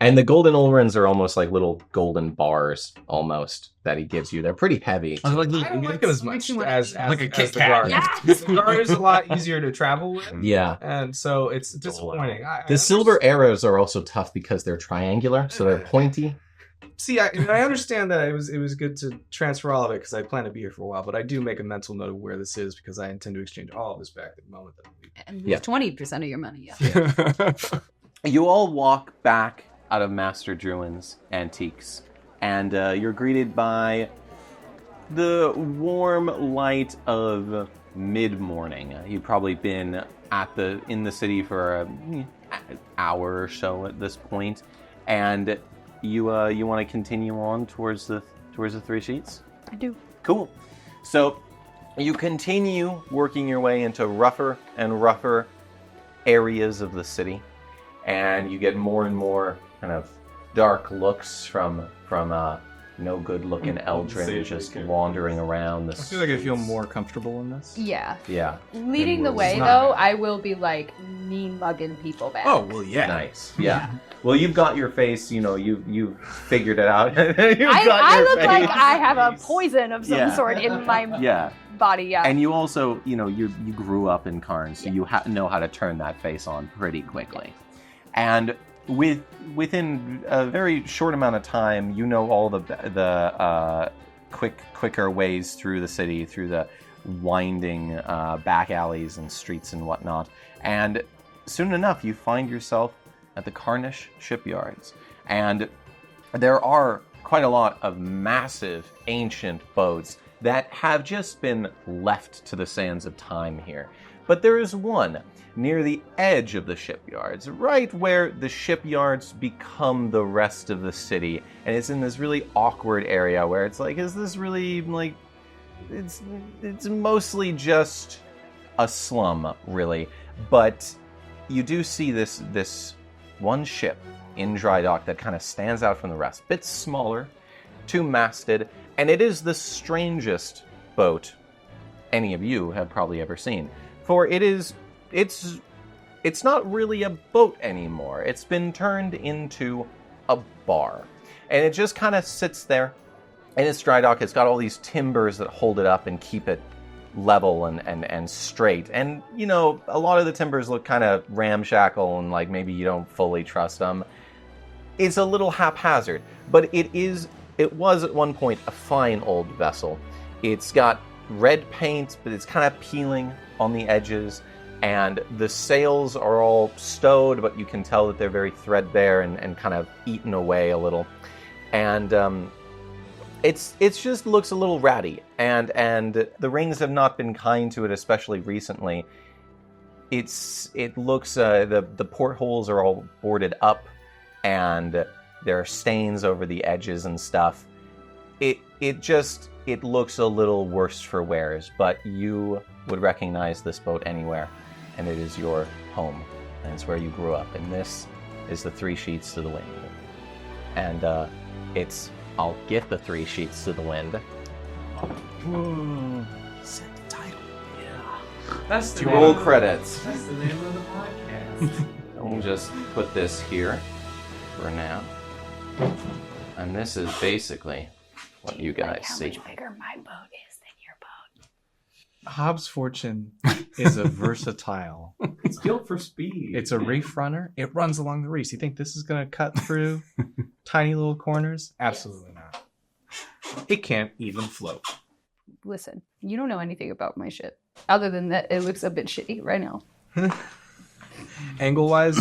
And the golden overruns are almost like little golden bars, almost, that he gives you. They're pretty heavy.
I like
I don't like it as much as
like a
as
Kit
the
Kat.
guard.
Yeah.
The guard is a lot easier to travel with,
Yeah.
and so it's disappointing.
The silver arrows are also tough because they're triangular, so they're pointy.
See, I understand that it was good to transfer all of it because I plan to be here for a while, but I do make a mental note of where this is because I intend to exchange all of this back at the moment that we.
And
Yeah.
20% of your money. Yeah.
You all walk back out of Master Druin's Antiques, and you're greeted by the warm light of mid-morning. You've probably been in the city for an hour or so at this point, and you want to continue on towards the Three Sheets?
I do.
Cool. So you continue working your way into rougher and rougher areas of the city, and you get more and more kind of dark looks from no good looking Eldrin just wandering around the
I feel like I feel more comfortable in this.
Yeah.
Yeah.
Leading the
It's
way,
not
though,
bad.
I will be like mean mugging people back.
Oh well, yeah.
Nice. Yeah. Well, you've got your face, you've figured it out.
I look like I have a poison of some
Yeah.
sort in my
Yeah.
body, yeah.
And you also, you grew up in Karn, so you know how to turn that face on pretty quickly. And within a very short amount of time, you know all the quicker ways through the city, through the winding back alleys and streets and whatnot. And soon enough, you find yourself at the Karnish shipyards. And there are quite a lot of massive ancient boats that have just been left to the sands of time here. But there is one near the edge of the shipyards, right where the shipyards become the rest of the city. And it's in this really awkward area where it's like, is this really like, it's mostly just a slum, really. But you do see this one ship in dry dock that kind of stands out from the rest. Bit smaller, two-masted, and it is the strangest boat any of you have probably ever seen. For it's not really a boat anymore. It's been turned into a bar. And it just kind of sits there in its dry dock. It's got all these timbers that hold it up and keep it level and straight. And, a lot of the timbers look kind of ramshackle and like maybe you don't fully trust them. It's a little haphazard, but it was at one point a fine old vessel. It's got red paint, but it's kind of peeling on the edges, and the sails are all stowed, but you can tell that they're very threadbare and kind of eaten away a little. And it's just looks a little ratty, and the rings have not been kind to it, especially recently. It looks the portholes are all boarded up, and there are stains over the edges and stuff. It looks a little worse for wears, but you would recognize this boat anywhere, and it is your home, and it's where you grew up, and this is the Three Sheets to the Wind. And I'll get the Three Sheets to the Wind.
Whoa. Set the title.
That's the
Roll credits.
That's the name of the podcast.
We'll just put this here for now. And this is basically what you guys see.
bigger my boat is than your boat?
Hobbs' Fortune is a versatile.
It's built for speed.
It's a reef runner. It runs along the reefs. You think this is going to cut through tiny little corners? Absolutely not. It can't even float.
Listen, you don't know anything about my ship, other than that it looks a bit shitty right now.
Angle-wise,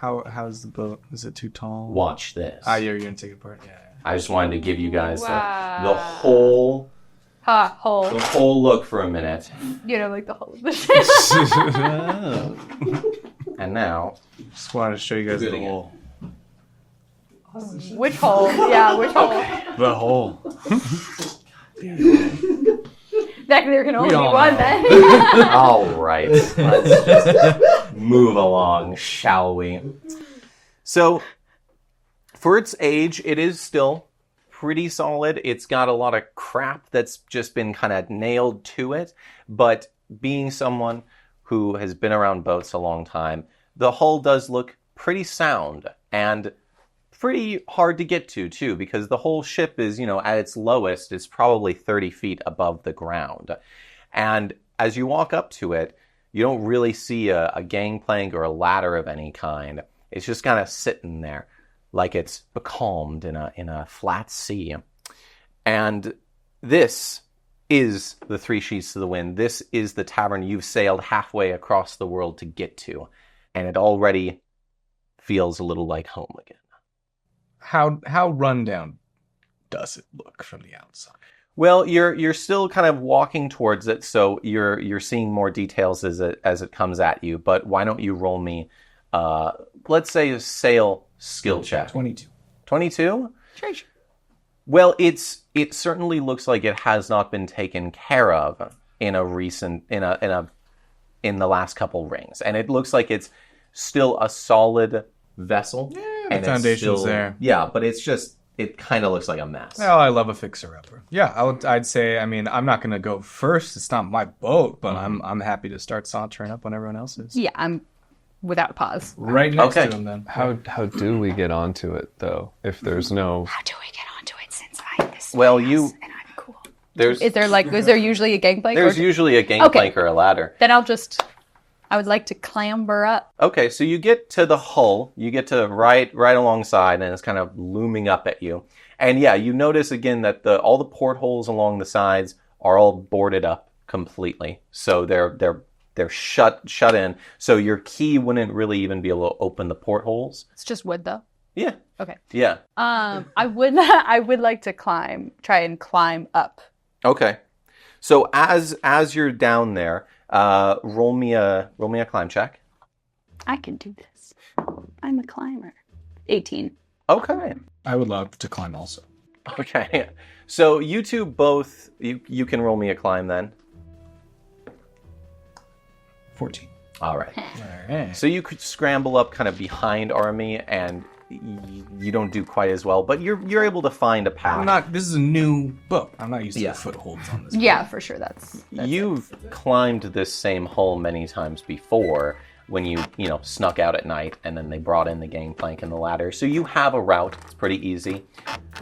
how's the boat? Is it too tall?
Watch this.
You're going to take it apart? Yeah.
I just wanted to give you guys the
Wow.
whole
Hole.
look for a minute.
Like the whole of the ship.
And now,
Just wanted to show you guys the
Getting it.
hole.
Which hole? Yeah, which hole?
The hole.
That there can only be
all
one
know.
then.
all right, let's just move along, shall we? So, for its age, it is still pretty solid. It's got a lot of crap that's just been kind of nailed to it, but being someone who has been around boats a long time, the hull does look pretty sound, and pretty hard to get to, too, because the whole ship is, at its lowest, is probably 30 feet above the ground. And as you walk up to it, you don't really see a gangplank or a ladder of any kind. It's just kind of sitting there like it's becalmed in a flat sea. And this is the Three Sheets to the Wind. This is the tavern you've sailed halfway across the world to get to. And it already feels a little like home again.
How rundown does it look from the outside?
Well, you're still kind of walking towards it, so you're seeing more details as it comes at you. But why don't you roll me, let's say a sail skill check.
22.
22?
Sure.
Well, it certainly looks like it has not been taken care of in the last couple rings, and it looks like it's still a solid vessel.
Yeah,
and
the foundation's
still,
there.
Yeah, but it kind of looks like a mess.
Oh, I love a fixer-upper. Yeah, I'd say, I'm not going to go first. It's not my boat, but I'm happy to start sauntering up when everyone else is.
Yeah, I'm without pause.
Right next
Okay.
to him, then.
How do we get onto it though? If there's no
How do we get onto it since this
Well,
is
you-
and I'm cool?
Is there usually a gangplank?
There's usually a gangplank or a ladder.
Then I would like to clamber up.
Okay, so you get to the hull, you get to right alongside, and it's kind of looming up at you. And yeah, you notice again that all the portholes along the sides are all boarded up completely. So they're shut in. So your key wouldn't really even be able to open the portholes.
It's just wood though.
Yeah.
Okay.
Yeah.
I would like to try and climb up.
Okay. So as you're down there, roll me a climb check.
I can do this. I'm a climber. 18.
Okay.
I would love to climb also.
Okay. So you two both you can roll me a climb then.
14.
All right.
All right.
So you could scramble up kind of behind Arumii, and you don't do quite as well, but you're able to find a path.
This is a new boat. I'm not used to
Yeah.
the footholds on this.
Yeah, for sure. That's
You've climbed this same hull many times before when you snuck out at night, and then they brought in the gangplank and the ladder. So you have a route. It's pretty easy.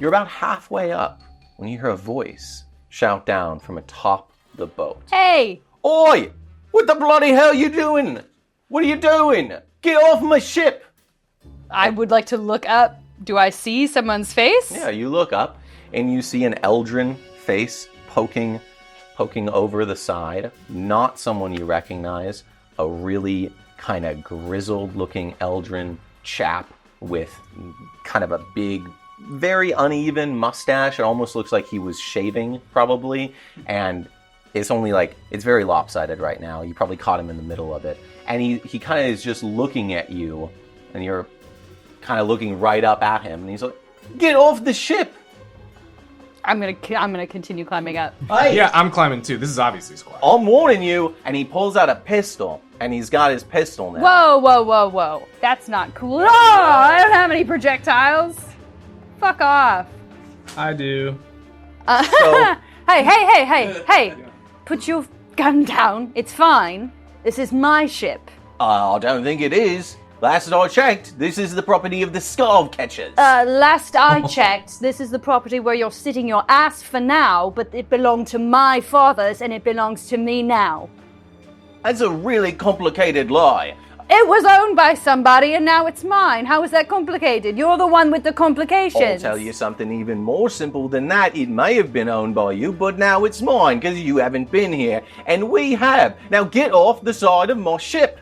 You're about halfway up when you hear a voice shout down from atop the boat.
Hey!
Oi! What the bloody hell you doing? What are you doing? Get off my ship!
I would like to look up. Do I see someone's face?
Yeah, you look up and you see an Eldrin face poking over the side. Not someone you recognize. A really kind of grizzled looking Eldrin chap with kind of a big, very uneven mustache. It almost looks like he was shaving probably. And it's only it's very lopsided right now. You probably caught him in the middle of it. And he kind of is just looking at you, and you're kind of looking right up at him, and he's like, "Get off the ship!"
I'm gonna continue climbing up.
Hey,
Yeah, I'm climbing too. This is obviously squad.
I'm warning you. And he pulls out a pistol, and he's got his pistol now.
Whoa! That's not cool at all. I don't have any projectiles. Fuck off.
I do.
So,
Hey! Put your gun down. It's fine. This is my ship.
I don't think it is. Last I checked, this is the property of the Scav Catchers.
Last I checked, this is the property where you're sitting your ass for now, but it belonged to my fathers and it belongs to me now.
That's a really complicated lie.
It was owned by somebody and now it's mine. How is that complicated? You're the one with the complications.
I'll tell you something even more simple than that. It may have been owned by you, but now it's mine because you haven't been here. And we have. Now get off the side of my ship.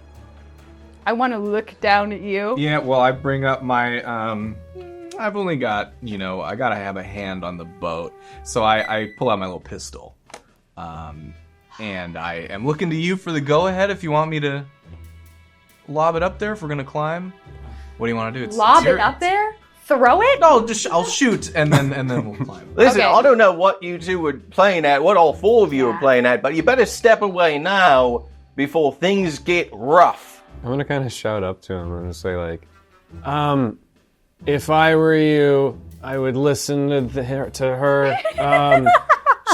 I want to look down at you.
Yeah, well, I bring up my, I've only got, I gotta have a hand on the boat. So I pull out my little pistol. And I am looking to you for the go-ahead if you want me to lob it up there if we're gonna climb. What do you want to do?
Lob it up there? Throw it?
No, I'll shoot and then we'll climb.
Listen,
Okay.
I don't know what you two were playing at, what all four of you were playing at, but you better step away now before things get rough.
I'm gonna kind of shout up to him. I'm gonna say if I were you, I would listen to her.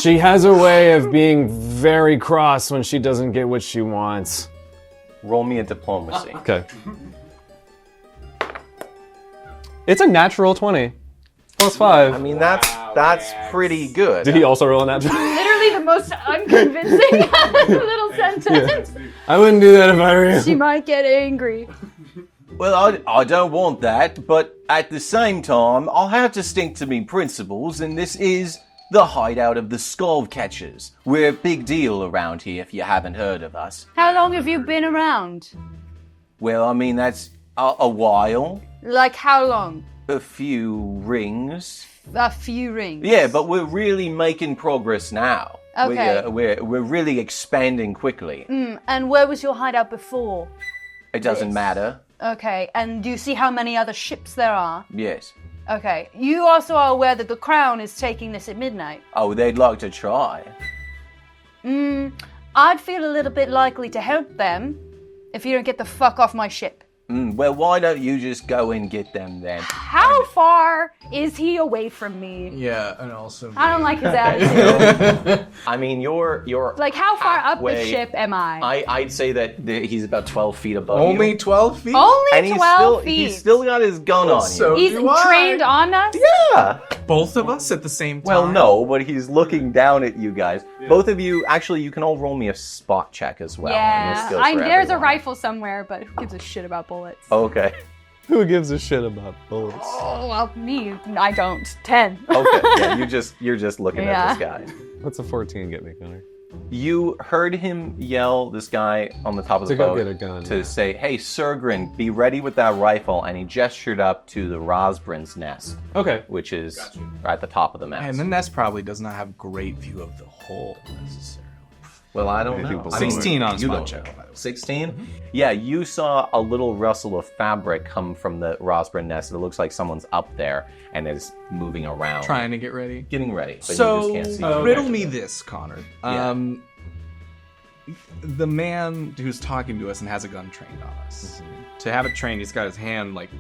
She has a way of being very cross when she doesn't get what she wants.
Roll me a diplomacy.
Okay. It's a natural 20. +5.
I mean, that's pretty good.
Did he also roll a natural?
Literally the most unconvincing little sentence.
I wouldn't do that if I were you.
She might get angry.
Well, I don't want that, but at the same time, I'll have to stick to me principles, and this is the hideout of the Scav Catchers. We're a big deal around here if you haven't heard of us.
How long have you been around?
Well, I mean, that's a while.
Like how long?
A few rings.
A few rings.
Yeah, but we're really making progress now.
Okay.
We're really expanding quickly.
And where was your hideout before?
It doesn't matter.
Okay, and do you see how many other ships there are?
Yes.
Okay, you also are aware that the Crown is taking this at midnight.
Oh, they'd like to try.
I'd feel a little bit likely to help them if you don't get the fuck off my ship.
Well, why don't you just go and get them then?
How far is he away from me?
Yeah, and also.
I don't like his attitude.
I mean, you're
Like, how far up the
halfway-
ship am I?
I'd say that he's about 12 feet above
Only
you.
12 feet?
Only
And
12 feet.
he's still got his gun on you.
So
He's
do I.
trained on us?
Yeah.
Both of us at the same time?
Well, no, but he's looking down at you guys. Both of you, actually, you can all roll me a spot check as well. And this
Yeah,
goes for
there's a
everyone.
rifle somewhere, but who gives a shit about bullets?
Okay.
Who gives a shit about bullets?
Oh, well, me, I don't. 10.
Okay. Yeah, you're just looking at this guy.
What's a 14 get me, Connor?
You heard him yell, this guy on the top of the
To go
boat,
get a gun,
to
yeah.
say, "Hey, Sergrin, be ready with that rifle," and he gestured up to the Rosbrin's nest,
Okay.
which is right at the top of the mast.
And the nest probably does not have great view of the hull, necessarily.
Well, I don't know.
below
16 on
You
spot
don't
check,
know.
by the way.
16? Yeah, you saw a little rustle of fabric come from the Rosbrin nest. It looks like someone's up there and is moving around.
Trying to get ready.
Getting ready. But
So,
you just can't see.
riddle me this, Connor.
Yeah.
The man who's talking to us and has a gun trained on us. To have it trained, he's got his hand, like,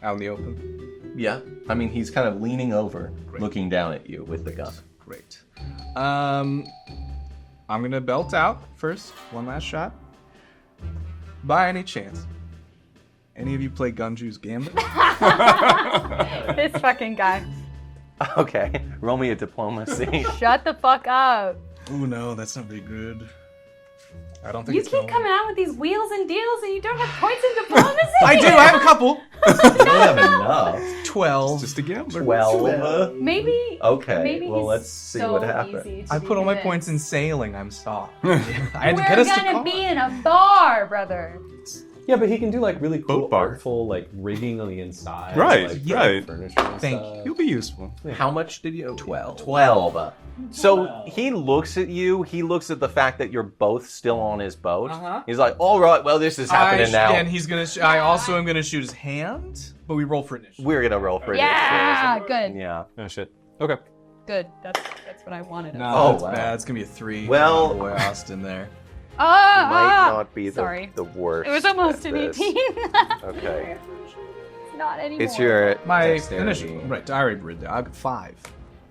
out in the open.
Yeah. I mean, he's kind of leaning over, looking down at you with the gun.
Great. I'm gonna belt out first. One last shot. By any chance, any of you play Gunju's Gambit?
This fucking guy.
Okay. Roll me a diplomacy.
Shut the fuck up.
Oh no, that's not very good. I don't think
You
it's
keep
going.
coming out with these wheels and deals and you don't have points in diplomacy?
I do. I have a couple.
You don't have enough.
12.
Just a gambler.
12.
Maybe.
Okay.
Maybe
well,
he's
let's see
so
what happens.
easy to
I
be
put all my
convinced.
points in sailing. I'm sorry. I had to
We're
get us to
gonna
call.
be in a bar, brother.
Yeah, but he can do like really cool,
Boat bar.
artful like rigging on the inside.
Right,
like,
right.
Furniture and
Thank
stuff.
He'll be useful.
How much did you?
12.
12. So he looks at you. He looks at the fact that you're both still on his boat.
Uh-huh.
He's like, "All right, well, this is happening now.
And he's gonna. I also am gonna shoot his hand, but we roll for initiative.
We're gonna roll for
Yeah,
initiative."
good.
Yeah.
Oh shit. Okay.
Good. That's what I wanted.
No,
Oh,
that's
wow.
bad. It's gonna be a 3.
Well-
boy, Austin there.
Might not be
Sorry.
the worst.
It was almost
at
an
this.
18.
Okay.
Not anymore.
It's your
My
dexterity.
initiative. Right, I already read that. I got 5.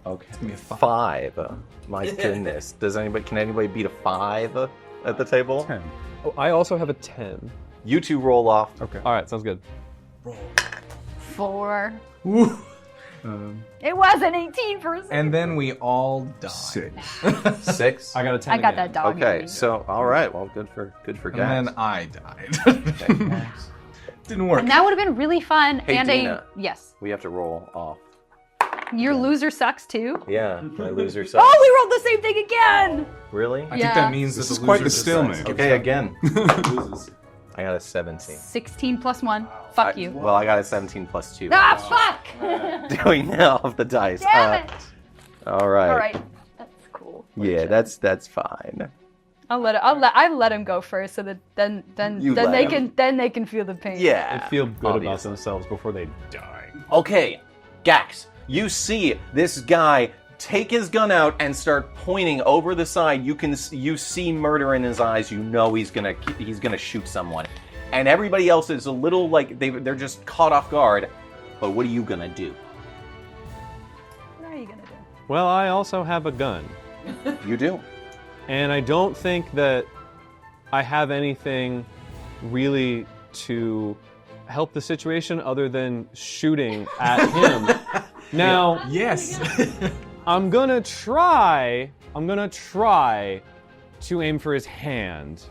Okay.
Give me a 5.
5. My goodness. Can anybody beat a 5 at the table?
10.
Oh, I also have a 10.
You two roll off.
Okay.
All right, sounds good.
4.
Woo.
It was an 18 for a second.
And then we all die.
6.
6.
I got a 10.
I got
again.
that dog. in
Okay,
me.
so all right. Well, good for
And
Gax.
then I died. Didn't work.
And that would have been really fun.
Hey,
and
Deena.
yes.
We have to roll off.
Your loser sucks too.
Yeah, my loser sucks.
Oh, we rolled the same thing again.
Really?
I think
Yeah.
that means
This
that
is
the
quite the
loser
stalemate.
decides.
Okay, again. I got a 17.
16 plus 1. Fuck you.
Well, I got a 17 plus 2.
Ah, fuck!
Doing now off the dice.
Damn it!
All right.
All right, that's cool.
Yeah, that's fine.
I let him go first, so that then
You let him.
they can feel the pain.
Yeah.
They feel good about
obviously.
themselves before they die.
Okay, Gax, you see this guy take his gun out and start pointing over the side. You see murder in his eyes. You know he's gonna shoot someone, and everybody else is a little like they're just caught off guard. But what are you gonna do?
What are you gonna do?
Well, I also have a gun.
You do.
And I don't think that I have anything really to help the situation other than shooting at him. Now,
Yes.
I'm gonna try to aim for his hand.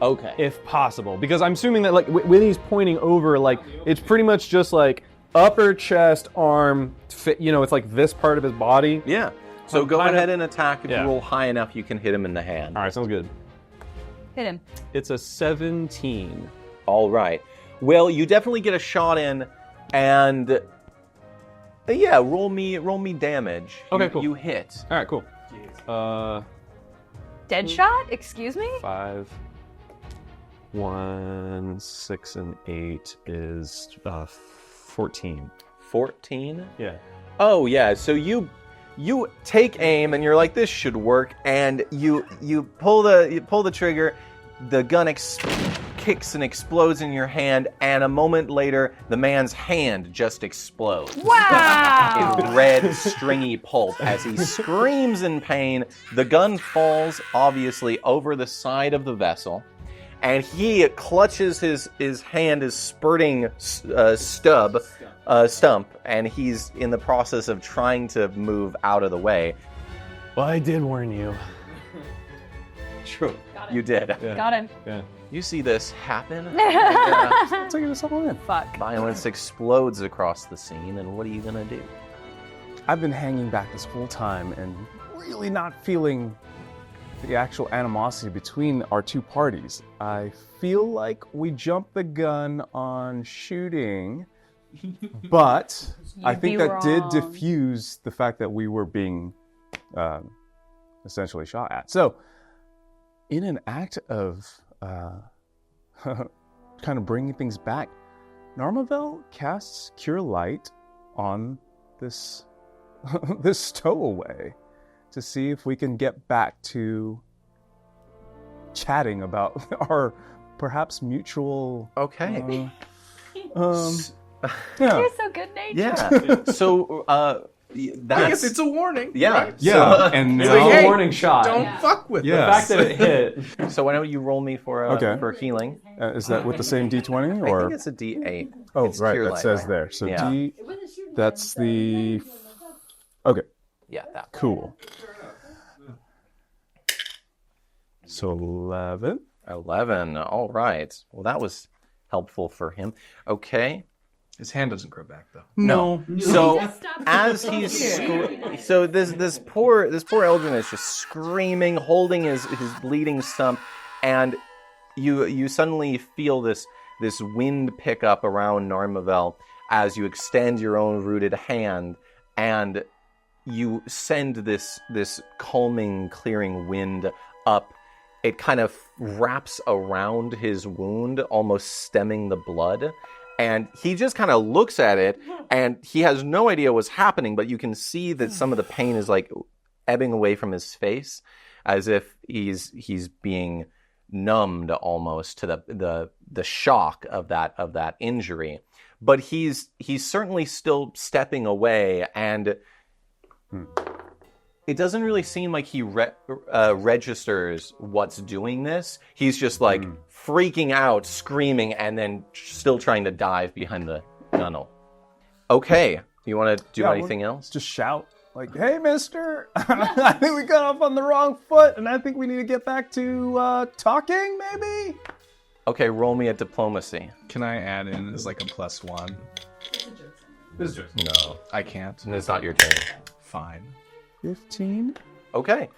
Okay.
If possible, because I'm assuming that like when he's pointing over, like it's pretty much just like upper chest, arm, it's like this part of his body.
Yeah. So go ahead and attack. If
Yeah.
you roll high enough, you can hit him in the hand.
All right, sounds good.
Hit him.
It's a 17.
All right. Well, you definitely get a shot in, and yeah, roll me damage.
Okay, cool.
You hit.
All right, cool.
Dead shot? Excuse me?
5, 1, 6, and 8 is 14.
14.
Yeah.
Oh yeah. So you take aim, and you're like, this should work, and you pull the trigger. The gun kicks and explodes in your hand, and a moment later, the man's hand just explodes.
Wow!
In red, stringy pulp as he screams in pain. The gun falls, obviously, over the side of the vessel, and he clutches his hand, his spurting stump, and he's in the process of trying to move out of the way.
Well, I did warn you.
True. You did.
Yeah.
Got him.
Yeah.
You see this happen.
Taking this all in.
Fuck.
Violence explodes across the scene, and what are you gonna do?
I've been hanging back this whole time and really not feeling the actual animosity between our two parties. I feel like we jumped the gun on shooting, but I think
be
that did
wrong.
diffuse the fact that we were being essentially shot at. So, in an act of kind of bringing things back, Narma'Vel casts Cure Light on this this stowaway to see if we can get back to chatting about our perhaps mutual.
Okay.
Yeah.
You're so good natured.
Yeah. So that's
I guess it's a warning.
yeah.
Right?
Yeah, and
It's
now,
like, hey,
warning shot.
Don't fuck with
Yeah.
The
us.
fact that it hit.
So why don't you roll me for
Okay.
for healing?
is that with the same D20
I
or?
think it's a D8.
Oh,
It's
right,
Cure
that
Light,
says
right?
there. So
Yeah.
D, that's the. Okay,
Yeah, that.
cool. So 11.
11. All right. Well, that was helpful for him. Okay.
His hand doesn't grow back though.
No. So as he's so this poor Eldrin is just screaming, holding his bleeding stump, and you suddenly feel this wind pick up around Narma'Vel as you extend your own rooted hand, and you send this calming, clearing wind up. It kind of wraps around his wound, almost stemming the blood. And he just kind of looks at it, and he has no idea what's happening, but you can see that some of the pain is like ebbing away from his face, as if he's being numbed almost to the shock of that injury. But he's certainly still stepping away, and it doesn't really seem like he registers what's doing this. He's just like freaking out, screaming, and then still trying to dive behind the gunnel. Okay, you want to do anything else?
Just shout like, "Hey, mister! I think we got off on the wrong foot, and I think we need to get back to talking, maybe."
Okay, roll me a diplomacy.
Can I add in as like a +1?
No,
I can't.
it's not your turn.
Fine.
15.
Okay,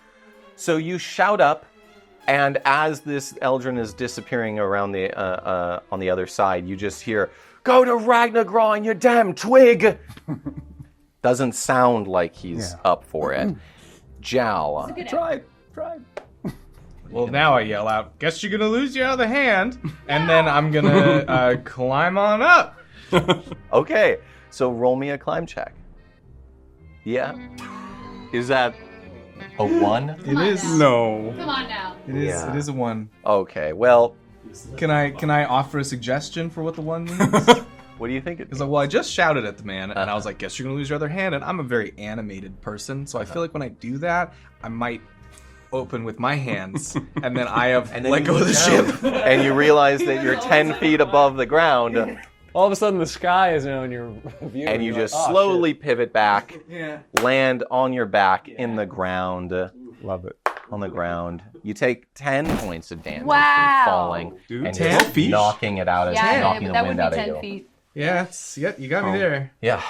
so you shout up, and as this Eldrin is disappearing around the on the other side, you just hear, "Go to Ragnagraw, you damn twig!" Doesn't sound like he's up for it. Jal.
Tried.
Well, now I yell out, "Guess you're gonna lose your other hand," and then I'm gonna climb on up.
Okay, so roll me a climb check. Yeah. Is that a 1?
It is.
No.
Come on now.
It is.
Yeah.
It is a 1.
Okay, well,
Can I offer a suggestion for what the 1 means?
what do you think it
Because I just shouted at the man, and I was like, "Guess you're gonna lose your other hand." And I'm a very animated person, so I feel like when I do that, I might open with my hands, and then I have
And then
let
you
go of
look
the
down,
ship.
and you realize that you're 10 feet above the ground.
All of a sudden, the sky is now in your view.
And you
you're
just
like, "Oh,
slowly
shit."
pivot back,
Yeah.
land on your back in the ground.
Love it.
On the ground. You take 10 points of damage
Wow.
from falling.
Dude,
and
10
just
feet?
knocking it out,
Yeah,
knocking the
that
wind
would
out
be
of
10
you.
feet.
Yeah, you got me there.
Yeah.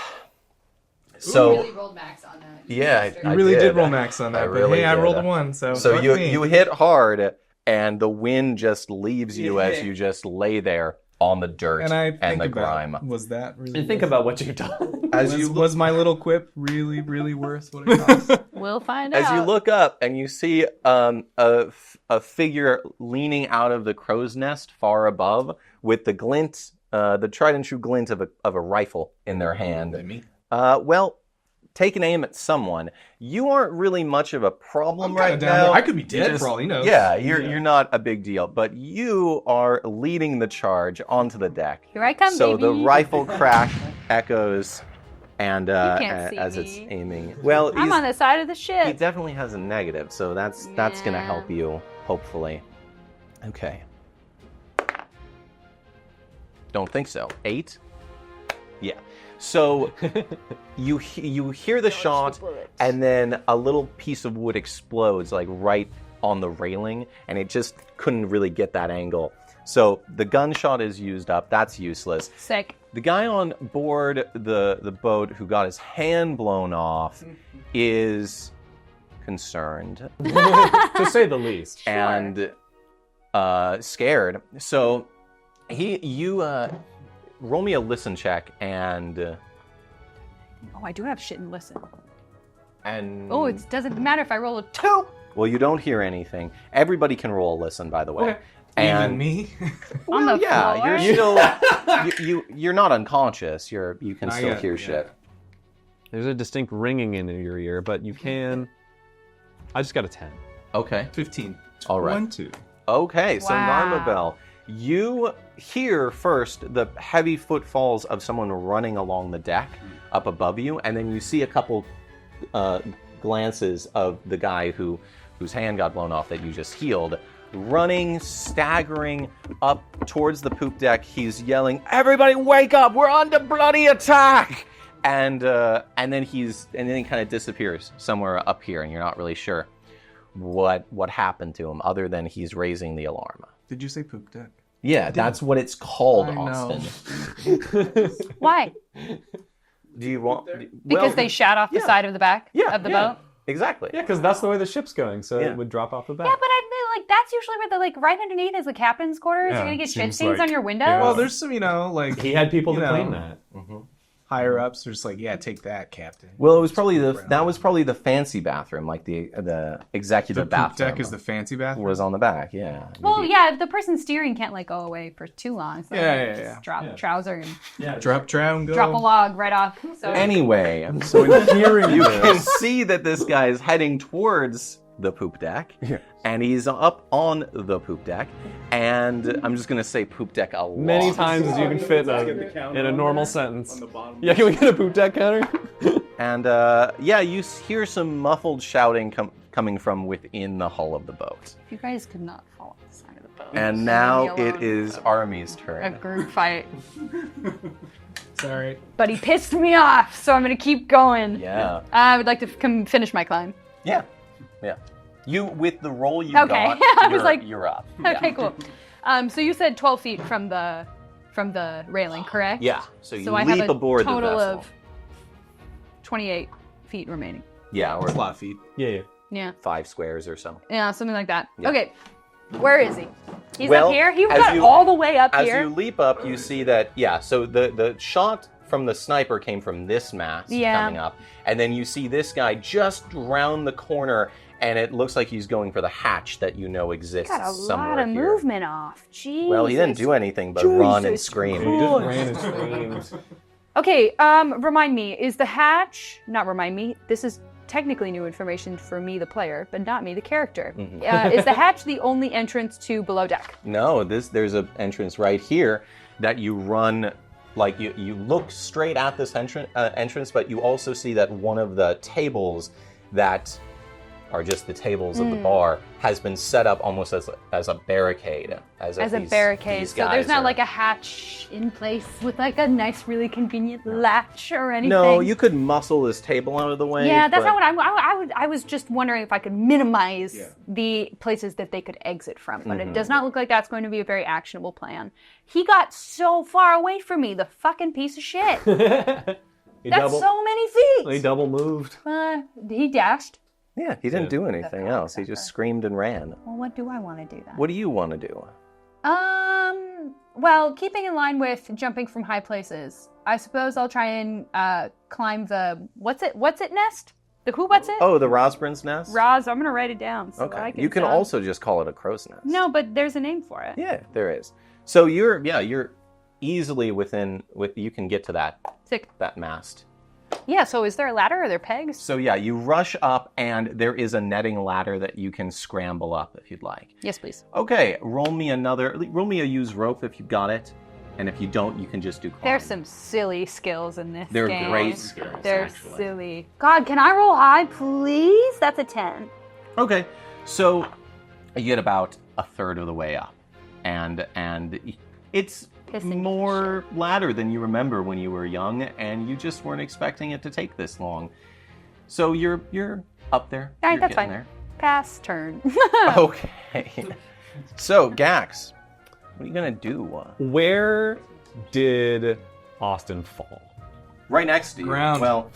You
So,
really rolled max on that.
yeah,
I
I
really
did.
did roll max on that,
I
but
really
hey, I
did.
rolled a 1, so
So
fuck
you
me.
you hit hard, and the wind just leaves you as you just lay there on the dirt
and I
and
think
the
about,
grime.
was that really
And think about what you've done.
was my little quip really, really worth what it cost?
We'll find out.
As you look up and you see a figure leaning out of the crow's nest far above with the glint, the tried and true glint of a rifle in their hand.
Me?
Well, take an aim at someone. You aren't really much of a problem
I'm
right
kinda down
now.
there. I could be
You
dead for all he knows.
Yeah, you're not a big deal, but you are leading the charge onto the deck.
Here I come,
So
baby.
the rifle crack echoes, and
can't see
as
me.
it's aiming. Well,
I'm on the side of the
he
ship.
definitely has a negative, so that's gonna
Yeah.
help you, hopefully. Okay. Don't think so. 8? Yeah. So you hear the shot, and then a little piece of wood explodes, like right on the railing, and it just couldn't really get that angle. So the gunshot is used up. That's useless.
Sick.
The guy on board the boat who got his hand blown off is concerned
To say the least.
and scared. So you roll me a listen check and
Oh, I do have shit and listen.
oh,
it doesn't matter if I roll a 2.
well, you don't hear anything. Everybody can roll a listen, by the way.
Okay.
And
Even me?
On the
yeah,
floor?
you're still you're not unconscious. You can
I
still
got-
hear
yeah.
shit.
There's a distinct ringing in your ear, but you can. I just got a 10.
Okay.
15.
All right.
1, 2.
Okay, so
Wow.
Narma'Vel, you hear first the heavy footfalls of someone running along the deck up above you, and then you see a couple glances of the guy whose hand got blown off that you just healed, running, staggering up towards the poop deck. He's yelling, "Everybody wake up! We're under bloody attack!" And then he kind of disappears somewhere up here, and you're not really sure what happened to him, other than he's raising the alarm.
Did you say poop deck?
Yeah, that's what it's called,
I know.
Austin.
Why?
Do you want?
Because they shot off the
yeah.
side of the back of the boat?
Exactly.
Yeah, because that's the way the ship's going, so
Yeah.
it would drop off the back.
Yeah, but I feel like that's usually where the like right underneath is the captain's quarters.
Yeah,
You're gonna get shit
seems
stains
like-
on your windows.
Yeah.
Well, there's some, like...
He had people
you
to
know,
clean that.
higher ups are just like, yeah, take that, Captain.
Well, it was probably that was probably the fancy bathroom, like the executive
The poop
bathroom.
deck is the fancy bathroom?
was on the back. Yeah.
Well, yeah, if the person steering can't like go away for too long. So
Yeah,
just
yeah.
drop a trouser and
Yeah.
Drop trow and go.
drop a log right off. So
Anyway,
So in hearing
you can
this,
see that this guy is heading towards the poop deck, and he's up on the poop deck, and I'm just gonna say poop deck a lot.
Many times as you can fit in a normal sentence. Yeah, can we get a boot deck counter?
And you hear some muffled shouting coming from within the hull of the boat.
if you guys could not fall off the side of the boat.
And
leave
now
me
it
alone.
is Arumii's
a
turn.
group fight.
Sorry.
But he pissed me off, so I'm gonna keep going.
Yeah.
I would like to finish my climb.
Yeah. Yeah. You, with the roll you
Okay.
got,
I was
you're,
like-
you're up.
Okay, cool. So you said 12 feet from the railing, correct?
Yeah. So you
So I
leap
have a
aboard the
total
vessel.
of 28 feet remaining.
Yeah, or
That's a lot of feet.
Yeah.
Yeah.
5 squares or so.
Yeah, something like that.
Yeah.
Okay. Where is he? He's
Well,
up here? He
as
got
you-
all the way up
As
here.
you leap up, you see that, so the shot from the sniper came from this mast
Yeah.
coming up. And then you see this guy just round the corner, and it looks like he's going for the hatch that you know exists
Got a
somewhere
lot of
here.
movement off. Jeez.
Well, he didn't do anything but run and scream.
He just ran and screamed.
Okay, remind me, is the hatch, not remind me, this is technically new information for me, the player, but not me, the character. Is the hatch the only entrance to below deck?
No, there's an entrance right here that you run, like you look straight at this entrance, but you also see that one of the tables that are just the tables of the bar, has been set up almost as a barricade. As
a barricade. So there's not like a hatch in place with like a nice, really convenient latch or anything.
No, you could muscle this table out of the way.
Yeah, that's
but-
not what I was just wondering if I could minimize the places that they could exit from. But it does not look like that's going to be a very actionable plan. He got so far away from me, the fucking piece of shit. That's so many feet.
He double moved.
He dashed.
Yeah, he didn't do anything else. He just screamed and ran.
Well, what do I want to do then?
What do you want to do?
Well, keeping in line with jumping from high places, I suppose I'll try and climb the what's it nest? The what's it?
Oh, the Rosbrin's nest?
Roz, I'm gonna write it down. So
Okay.
I can
You can also just call it a crow's nest.
No, but there's a name for it.
Yeah, there is. So you're easily you can get to that mast.
Yeah, so is there a ladder? Are there pegs?
So yeah, you rush up and there is a netting ladder that you can scramble up if you'd like.
Yes, please.
Okay, roll me a use rope if you got it. And if you don't, you can just do climb.
There's some silly skills in this
They're
game.
great skills,
They're
actually.
silly. God, can I roll high, please? That's a 10.
Okay, so you get about a third of the way up. And it's
Pissing
more ladder than you remember when you were young, and you just weren't expecting it to take this long. So you're up there.
All right,
You're
that's
getting
fine.
there.
Pass turn.
Okay. So, Gax, what are you gonna do?
Where did Austin fall?
Right next to you.
Ground.
Well,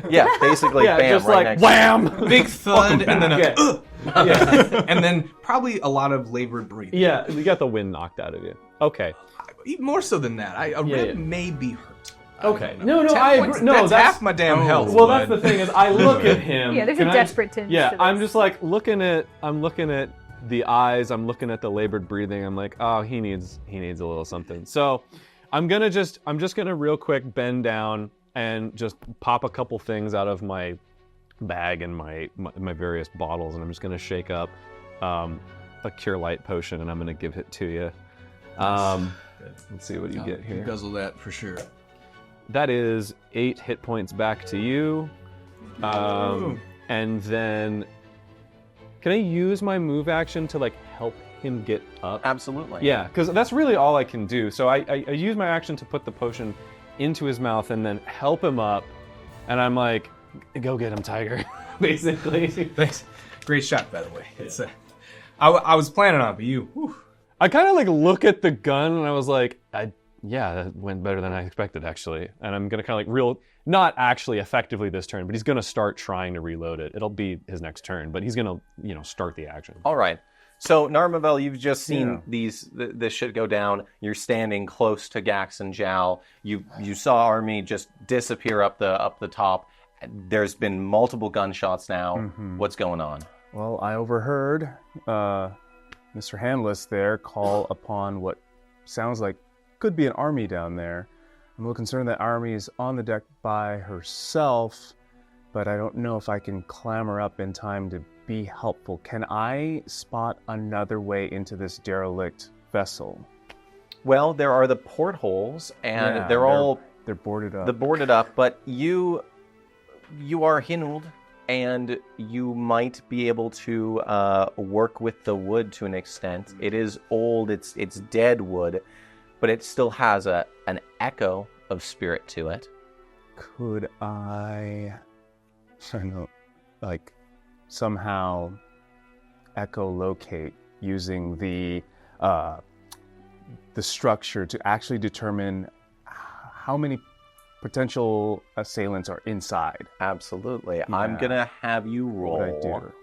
yeah, basically,
Yeah,
bam,
just
right
like
next
wham!
Big thud, and then
Yeah.
and then probably a lot of labored breathing.
Yeah, you got the wind knocked out of you. Okay.
Even more so than that, a rib
yeah.
may be hurt.
Okay.
I don't know.
No,
10
I
points,
agree. No,
that's
that's
half my damn health.
Well, that's
bud.
the thing is, I look at him.
Yeah, there's
Can
a
I-
desperate tinge
Yeah,
to this.
I'm just like looking at the eyes. I'm looking at the labored breathing. I'm like, oh, he needs a little something. So, I'm just gonna real quick bend down and just pop a couple things out of my bag and my various bottles, and I'm just gonna shake up a cure light potion, and I'm gonna give it to you. Let's see what you get here.
Guzzle that for sure.
That is 8 hit points back to you. And then, can I use my move action to like help him get up?
Absolutely.
Yeah, because that's really all I can do. So I use my action to put the potion into his mouth and then help him up. And I'm like, go get him, Tiger. Basically.
Thanks. Great shot, by the way. It's I was planning on it, but you. Whew.
I kind of like look at the gun and I was like, yeah, that went better than I expected actually. And I'm gonna kind of like not actually effectively this turn, but he's gonna start trying to reload it. It'll be his next turn, but he's gonna start the action.
All right. So, Narma'Vel, you've just seen this shit go down. You're standing close to Gax and Zhao. You saw Arumii just disappear up the top. There's been multiple gunshots now.
Mm-hmm.
What's going on?
Well, I overheard Mr. Handless there call upon what sounds like could be an army down there. I'm a little concerned that Arumii is on the deck by herself, but I don't know if I can clamber up in time to be helpful. Can I spot another way into this derelict vessel?
Well, there are the portholes, and
Yeah, they're boarded up.
They're boarded up, but you are Hinuld, and you might be able to work with the wood to an extent. It is old, it's dead wood, but it still has an echo of spirit to it.
Could I don't know, like somehow echolocate using the structure to actually determine how many potential assailants are inside?
Absolutely. I'm gonna have you roll.
What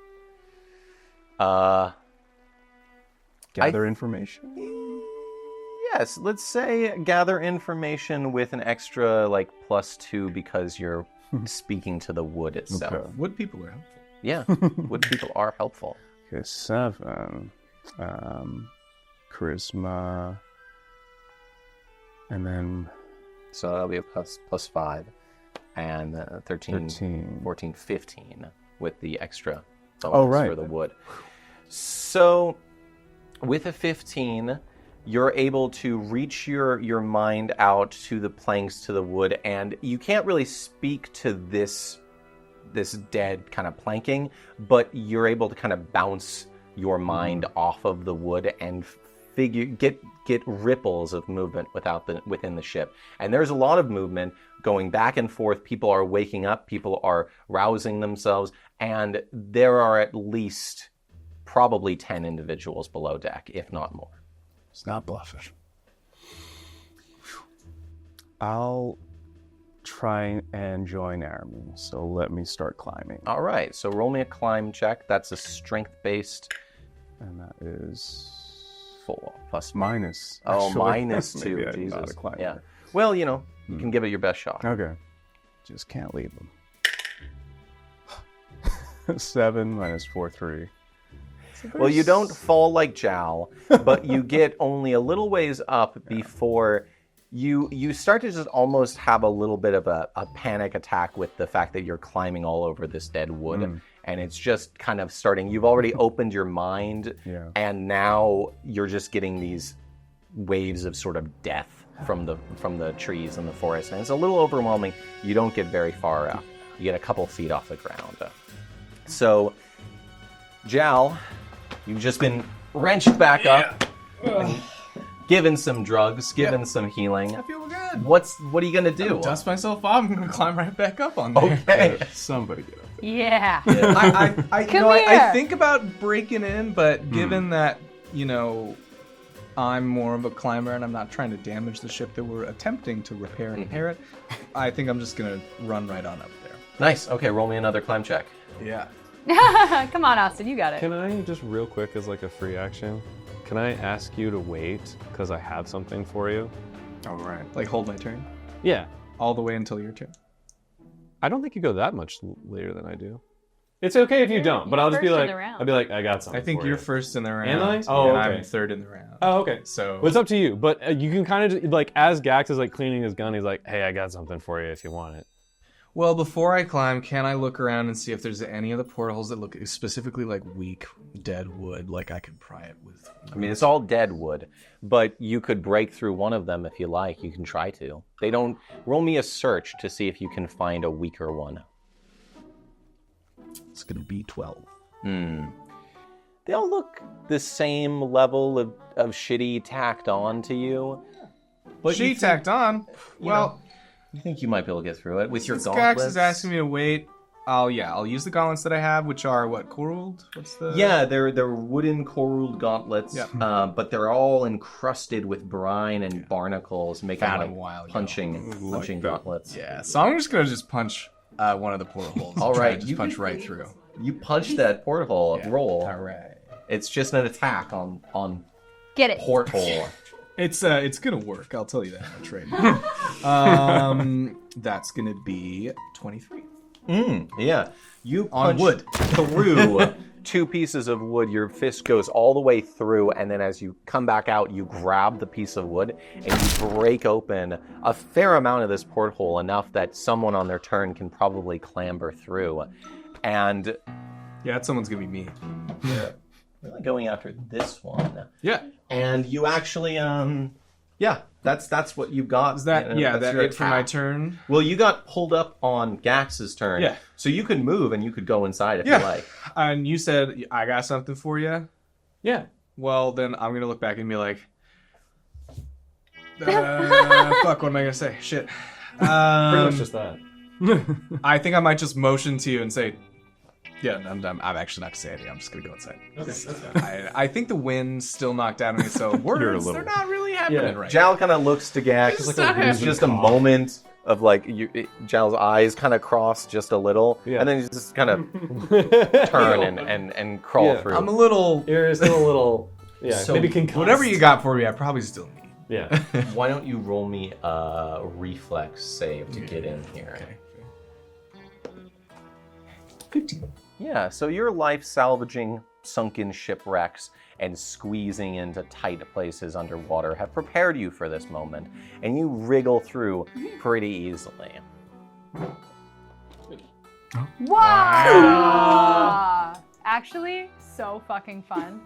I do? Gather information?
Yes, let's say gather information with an extra +2 because you're speaking to the wood itself.
Okay.
Wood people are helpful.
Yeah, wood people are helpful.
Okay, 7. Charisma. And then
So that'll be a +5. And 13, 14, 15 with the extra bonus for the wood. So with a 15, you're able to reach your mind out to the planks, to the wood, and you can't really speak to this this dead kind of planking, but you're able to kind of bounce your mind off of the wood and get ripples of movement within the ship. And there's a lot of movement going back and forth. People are waking up, people are rousing themselves, and there are at least probably 10 individuals below deck, if not more.
It's not bluffing. I'll try and join Arumii, so let me start climbing.
All right, so roll me a climb check. That's a strength-based.
And that is
4 plus
minus.
Oh,
actually.
minus 2.
Maybe I'm
Jesus.
not a climber.
Yeah. Well, you know, you can give it your best shot.
Okay. Just can't leave them. 7 minus 4, 3.
Well, you don't fall like Jal, but you get only a little ways up before you start to just almost have a little bit of a panic attack with the fact that you're climbing all over this dead wood. And it's just kind of starting. You've already opened your mind, and now you're just getting these waves of sort of death from the trees and the forest. And it's a little overwhelming. You don't get very far up. You get a couple feet off the ground. So, Jal, you've just been wrenched back up, and given some drugs, given some healing.
I feel good.
What are you gonna do?
Dust myself off. I'm gonna climb right back up on there.
Okay.
Somebody get up there.
Yeah.
I think about breaking in, but given that, you know, I'm more of a climber and I'm not trying to damage the ship that we're attempting to repair and inherit, I think I'm just gonna run right on up there.
Nice. Okay, roll me another climb check.
Yeah.
Come on, Austin, you got it.
Can I just real quick as like a free action? Can I ask you to wait because I have something for you?
All right. Like hold my turn
Yeah.
all the way until your turn.
I don't think you go that much later than I do. It's okay if you don't, but I'll just be
first in
like,
the round.
I'll be like, I got something.
I think
for
you're
you.
first in the round.
Am I?
Oh,
Oh,
and
okay.
I'm third in the round.
Oh, okay.
So
Well, it's up to you, but you can kind of like as Gax is like cleaning his gun, he's like, hey, I got something for you if you want it.
Well, before I climb, can I look around and see if there's any of the portholes that look specifically like weak, dead wood, like I could pry it with?
I mean, it's all dead wood, but you could break through one of them if you like. You can try to. They don't... Roll me a search to see if you can find a weaker one.
It's going to be 12.
They all look the same level of shitty tacked on to you. But
She tacked on. Well,
I think you might be able to get through it with your
since
gauntlets.
Gax is asking me to wait, I'll use the gauntlets that I have, which are what, coraled? What's the?
Yeah, they're wooden coraled gauntlets,
Yeah.
but they're all encrusted with brine and barnacles, making
Found
like
them a while ago.
punching gauntlets.
Yeah. So I'm just gonna punch one of the portholes.
All
Try
right,
and just
you
punch
can-
right through.
You punch that porthole.
Yeah.
Roll.
All right.
It's just an attack on
Get it.
porthole.
It's gonna work. I'll tell you that much right now. That's gonna be 23
Yeah, you
on
punch
wood.
through 2 pieces of wood. Your fist goes all the way through, and then as you come back out, you grab the piece of wood and you break open a fair amount of this porthole, enough that someone on their turn can probably clamber through. And
Yeah, someone's gonna be me.
really going after this one.
Yeah.
And you actually, that's what you got.
Is that
That's
that
your
it for my
attack.
turn?
Well, you got pulled up on Gax's turn.
Yeah.
So you could move and you could go inside if
Yeah.
you like.
And you said I got something for you.
Yeah.
Well, then I'm gonna look back and be like, fuck. What am I gonna say? Shit.
Pretty much just that.
I think I might just motion to you and say, yeah, I'm actually not gonna say anything. I'm just gonna go inside.
Okay.
I think the wind's still knocked out of me, so words, they're not really happening right
Jal kind of looks to Gax.
It's not
There's
happening.
just a moment of like Jal's eyes kind of cross just a little,
Yeah.
and then you just kind of turn and crawl through.
I'm a little...
You're still a little, yeah,
So
maybe concussed.
Whatever you got for me, I probably still need.
Yeah.
Why don't you roll me a reflex save to get in here?
Okay.
Yeah, so your life salvaging sunken shipwrecks and squeezing into tight places underwater have prepared you for this moment, and you wriggle through pretty easily.
Wow! Actually, so fucking fun.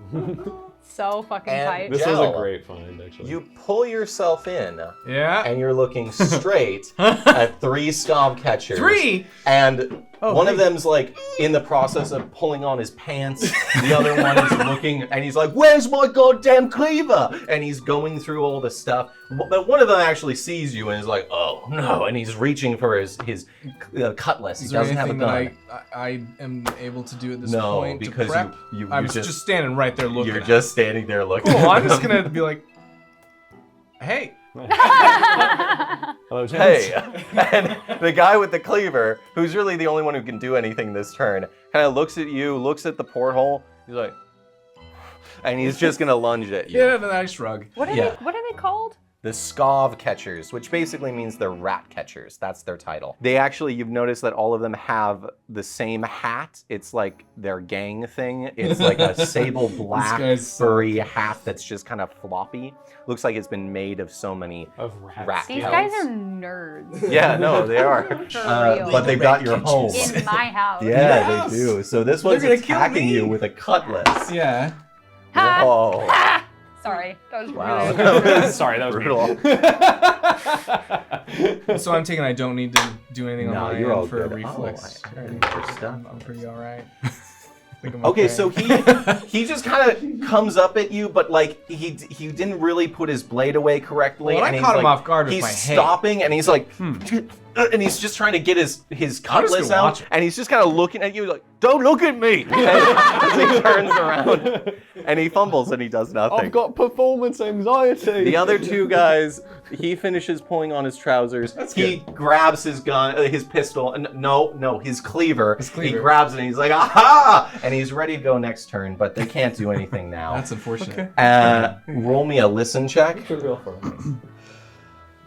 So fucking
And
tight.
This was a
Jal,
great find, actually.
You pull yourself in,
Yeah.
and you're looking straight at 3 Scav Catchers.
3?
And One of them's like in the process of pulling on his pants. The other one is looking, and he's like, "Where's my goddamn cleaver?" And he's going through all the stuff. But one of them actually sees you and is like, "Oh no!" And he's reaching for his cutlass. He
Is there
doesn't have a
anything
gun.
that I am able to do at this
No,
point
because
to prep?
you
I'm just standing right there looking.
You're
at
just standing there looking.
Cool.
at
I'm just
them.
gonna be like, hey.
Hello, James.
Hey, and the guy with the cleaver, who's really the only one who can do anything this turn, kind of looks at you, looks at the porthole. He's like, and he's just gonna lunge at you.
Yeah, the nice shrug.
What are they called?
The Scav Catchers, which basically means they're rat catchers. That's their title. They actually, you've noticed that all of them have the same hat. It's like their gang thing. It's like a sable black
guy's
furry hat that's just kind of floppy. Looks like it's been made of so many
Of
rat
These
pelts.
guys are nerds.
Yeah, no, they are.
For real.
But they've got your home.
In my house.
Yeah,
Yes.
they do. So this one's
They're gonna kill
attacking
me.
you with a cutlass.
Yeah.
Ha!
Whoa.
Ha! Sorry, that was
Wow.
really
Sorry, that was
Brutal.
So I'm taking I don't need to do anything
No,
on my
you're all
end for a
good.
reflex.
Oh, I think you're stuck.
I'm pretty alright. I think I'm
Okay, so he just kind of comes up at you, but like he didn't really put his blade away correctly.
Well, I
and he's
caught him
like,
off guard with
he's
my hay.
stopping and he's like, and he's just trying to get his cutlass
gonna
out,
watch him.
and he's just kind of looking at you like, "Don't look at me!" As he turns around and he fumbles and he does nothing.
I've got performance anxiety.
The other two guys, he finishes pulling on his trousers. He grabs his gun, his pistol, and his cleaver. He grabs it and he's like, "Aha!" And he's ready to go next turn, but they can't do anything now.
That's unfortunate.
Roll me a listen check.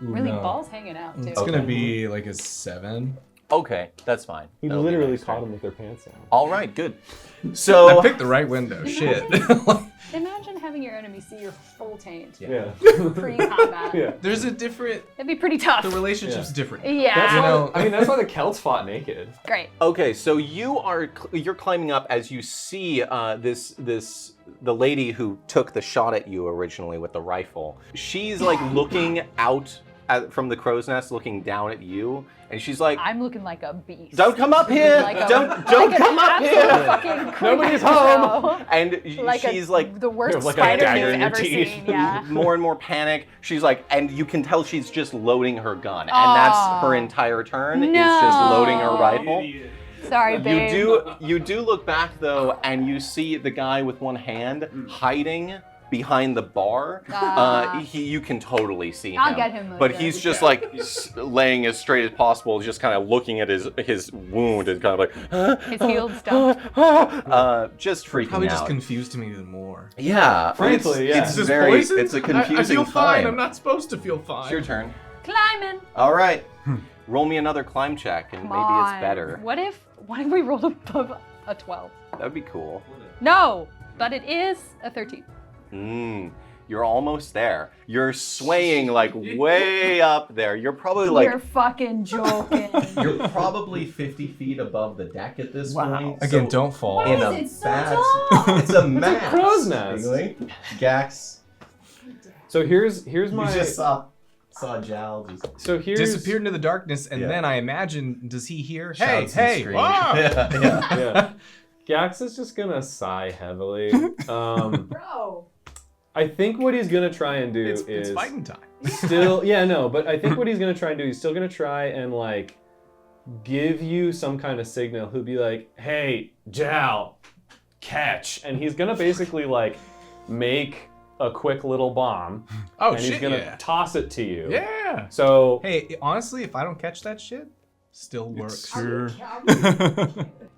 Really
No.
balls hanging out too.
It's gonna be like a 7.
Okay, that's fine.
He
That'll be
literally
next
caught
turn.
them with their pants down.
All right, good. So
I picked the right window. Shit.
Imagine having your enemy see your full taint
Yeah.
pre-combat.
Yeah.
There's a different.
That'd be pretty tough.
The relationship's different.
Yeah.
That's
You
why,
know-
I mean, that's why the Celts fought naked.
Great.
Okay, so you're climbing up as you see the lady who took the shot at you originally with the rifle. She's like looking out from the crow's nest, looking down at you, and she's like,
I'm looking like a beast.
"Don't come up here!
Like a-
don't
like
come
an
up
absolute
here!"
fucking
Nobody's
creep
home.
show.
And
Like
she's like
the worst
like a
spider
dagger
you've
in your
ever
teeth.
seen. Yeah.
more and more panic. She's like, and you can tell she's just loading her gun, and that's her entire turn. Is just loading her rifle.
Sorry, babe.
You do look back though, and you see the guy with one hand hiding behind the bar. You can totally see him.
I'll get him
But
later.
he's just like laying as straight as possible, just kind of looking at his wound and kind of like
His healed stuff.
just freaking
Probably
out.
just confused me even more.
Yeah,
Frankly, yeah.
it's
Is
very,
poison?
it's a confusing
I feel fine.
time.
I'm not supposed to feel fine.
It's your turn.
Climbing.
All right, roll me another climb check, and
Come
maybe
on.
it's better.
What if we rolled above a 12?
That'd be cool.
No, but it is a 13.
You're almost there. You're swaying like way up there. You're probably like
You're fucking joking.
you're probably 50 feet above the deck at this point.
Again,
so
don't fall.
in a bad. It's a mess.
crow's nest.
Really? Gax,
So here's
you
my.
just saw Jal just
So here's
Disappeared into the darkness, and
Yeah.
then I imagine, does he hear? Hey,
shouts and
hey!
screams.
Whoa!
Yeah.
Yeah. Gax is just gonna sigh heavily.
Bro.
I think what he's gonna try and do
It's
is
fighting time.
still, yeah, no, but I think what he's gonna try and do, he's still gonna try and like give you some kind of signal. He'll be like, "Hey, Jal, catch," and he's gonna basically like make a quick little bomb,
Oh
and
shit!
he's gonna
Yeah.
toss it to you.
Yeah.
So
Hey, honestly, if I don't catch that shit, still works.
Sure.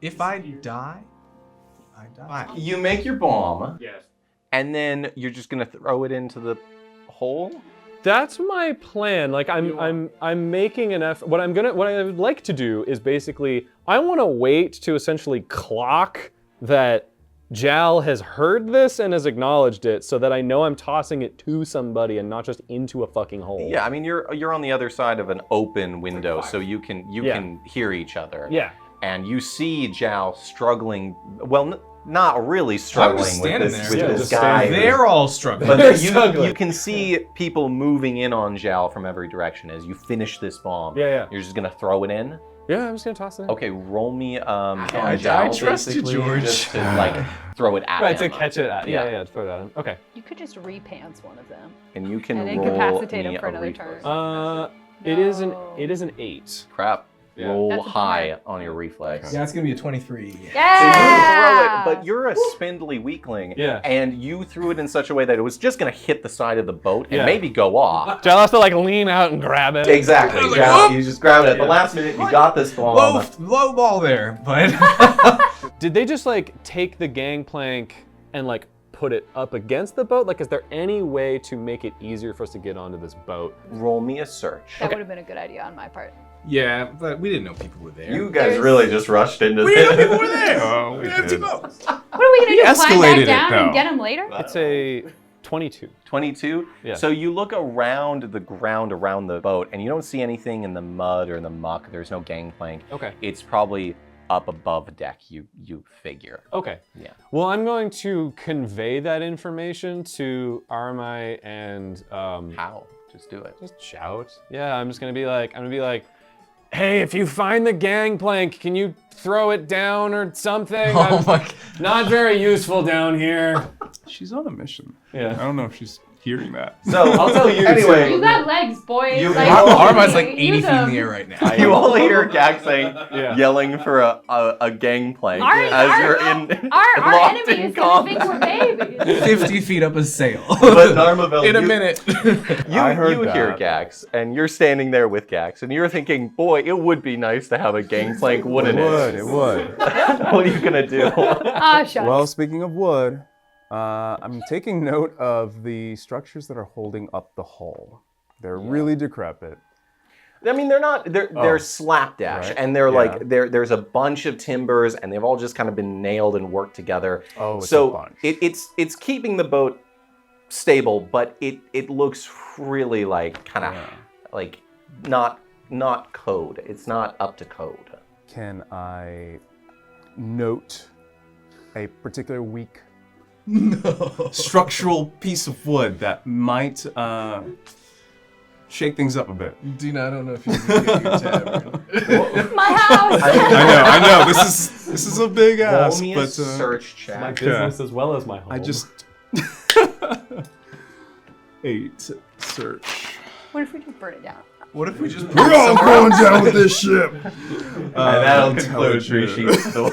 If I die, I die.
You make your bomb,
yes.
and then you're just gonna throw it into the hole.
That's my plan. Like I'm making an effort. What I would like to do is basically I want to wait to essentially clock that Jal has heard this and has acknowledged it, so that I know I'm tossing it to somebody and not just into a fucking hole.
Yeah, I mean you're on the other side of an open window, so you can hear each other.
Yeah.
And you see Jal struggling. Well, not really struggling with
standing
this,
there.
with
Yeah,
this
just
guy.
standing
They're all struggling.
But
They're
you
struggling.
can see people moving in on Jal from every direction as you finish this bomb.
Yeah, yeah.
You're just gonna throw it in.
Yeah, I'm just gonna toss it in.
Okay, roll me
I
agile,
trust you,
basically,
George.
just to like throw it at
Right,
him.
to catch it at.
Yeah.
Yeah, throw it at him. Okay.
You could just repants one of them.
And you can
And
roll
incapacitate
me
him for
a
another
reflex.
turn.
It is an 8.
Crap.
Yeah.
Roll
That's a
high
bummer.
on your reflex.
Yeah, it's gonna be a 23.
So you
Yeah!
throw it, but you're a spindly weakling,
Yeah.
and you threw it in such a way that it was just going to hit the side of the boat and
Yeah.
maybe go off.
Jal has to like lean out and grab it.
Exactly.
like,
Yeah,
"Whoop!"
you just grabbed it at the last minute. You got this bomb.
Low ball there, but
Did they just like take the gangplank and like put it up against the boat? Like, is there any way to make it easier for us to get onto this boat?
Roll me a search.
That would have been a good idea on my part.
yeah, but we didn't know people were there.
You guys
There's-
really just rushed into
we
this.
didn't know people were there.
Oh, we
we have two
did.
boats.
What are we gonna do? Climb
escalated
back
it,
down and
though.
get him later?
It's a 22.
22?
Yeah.
So you look around the ground around the boat and you don't see anything in the mud or in the muck. There's no gangplank.
Okay.
It's probably up above deck, you figure.
Okay.
Yeah.
Well, I'm going to convey that information to Arumii and
How? Just do it.
just shout. Yeah, I'm gonna be like, hey, if you find the gangplank, can you throw it down or something?
Oh my God.
Not very useful down here.
She's on a mission.
Yeah.
I don't know if she's hearing that.
So
I'll tell you.
Anyway,
You got legs, boy.
You-
like,
Armi's like 80
use
feet in
them.
the air right now.
you all hear Gaxang
Yeah.
yelling for a gangplank
Our-
as
our-
you're in
Our
locked
enemy
in
is gonna think
combat.
we're babies.
50 feet up a sail.
But Narma'Vel,
in a
you-
minute.
I heard
you hear
that.
Gax, and you're standing there with Gax, and you're thinking, boy, it would be nice to have a gangplank, wouldn't it?
It would.
What are you gonna do?
Ah, shucks.
Well, speaking of wood, I'm taking note of the structures that are holding up the hull. They're really decrepit.
I mean, they're slapdash,
Right.
and they're
Yeah.
like there's a bunch of timbers, and they've all just kind of been nailed and worked together.
Oh, it's a
so
bunch.
it's keeping the boat stable, but it looks really like kind of like not code. It's not up to code.
Can I note a particular weak structural piece of wood that might shake things up a bit?
Deena, I don't know if you can get your tavern.
My house.
I know. This is a big
Roll
ask,
me a
but
search check.
My business as well as my home.
I just 8 search.
What if we just burn it down?
What if we just
We're all going down with this ship.
And that'll conclude three sheets of the way.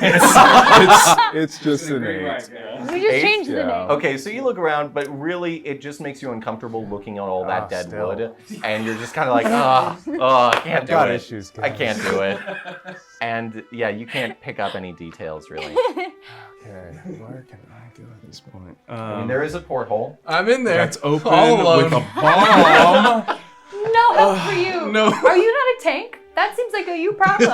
It's just an 8.
We just
Eight?
changed the
Yeah.
name.
Okay, so you look around, but really it just makes you uncomfortable looking at all that dead
still.
wood. And you're just kind of like, I can't do
Got
it.
issues,
I
guys.
can't do it. And yeah, you can't pick up any details really.
Okay, where can I go at this point?
I mean, there is a porthole.
I'm in there.
That's open
All alone.
with a bomb.
No help for you.
no.
Are you not a tank? That seems like a you problem.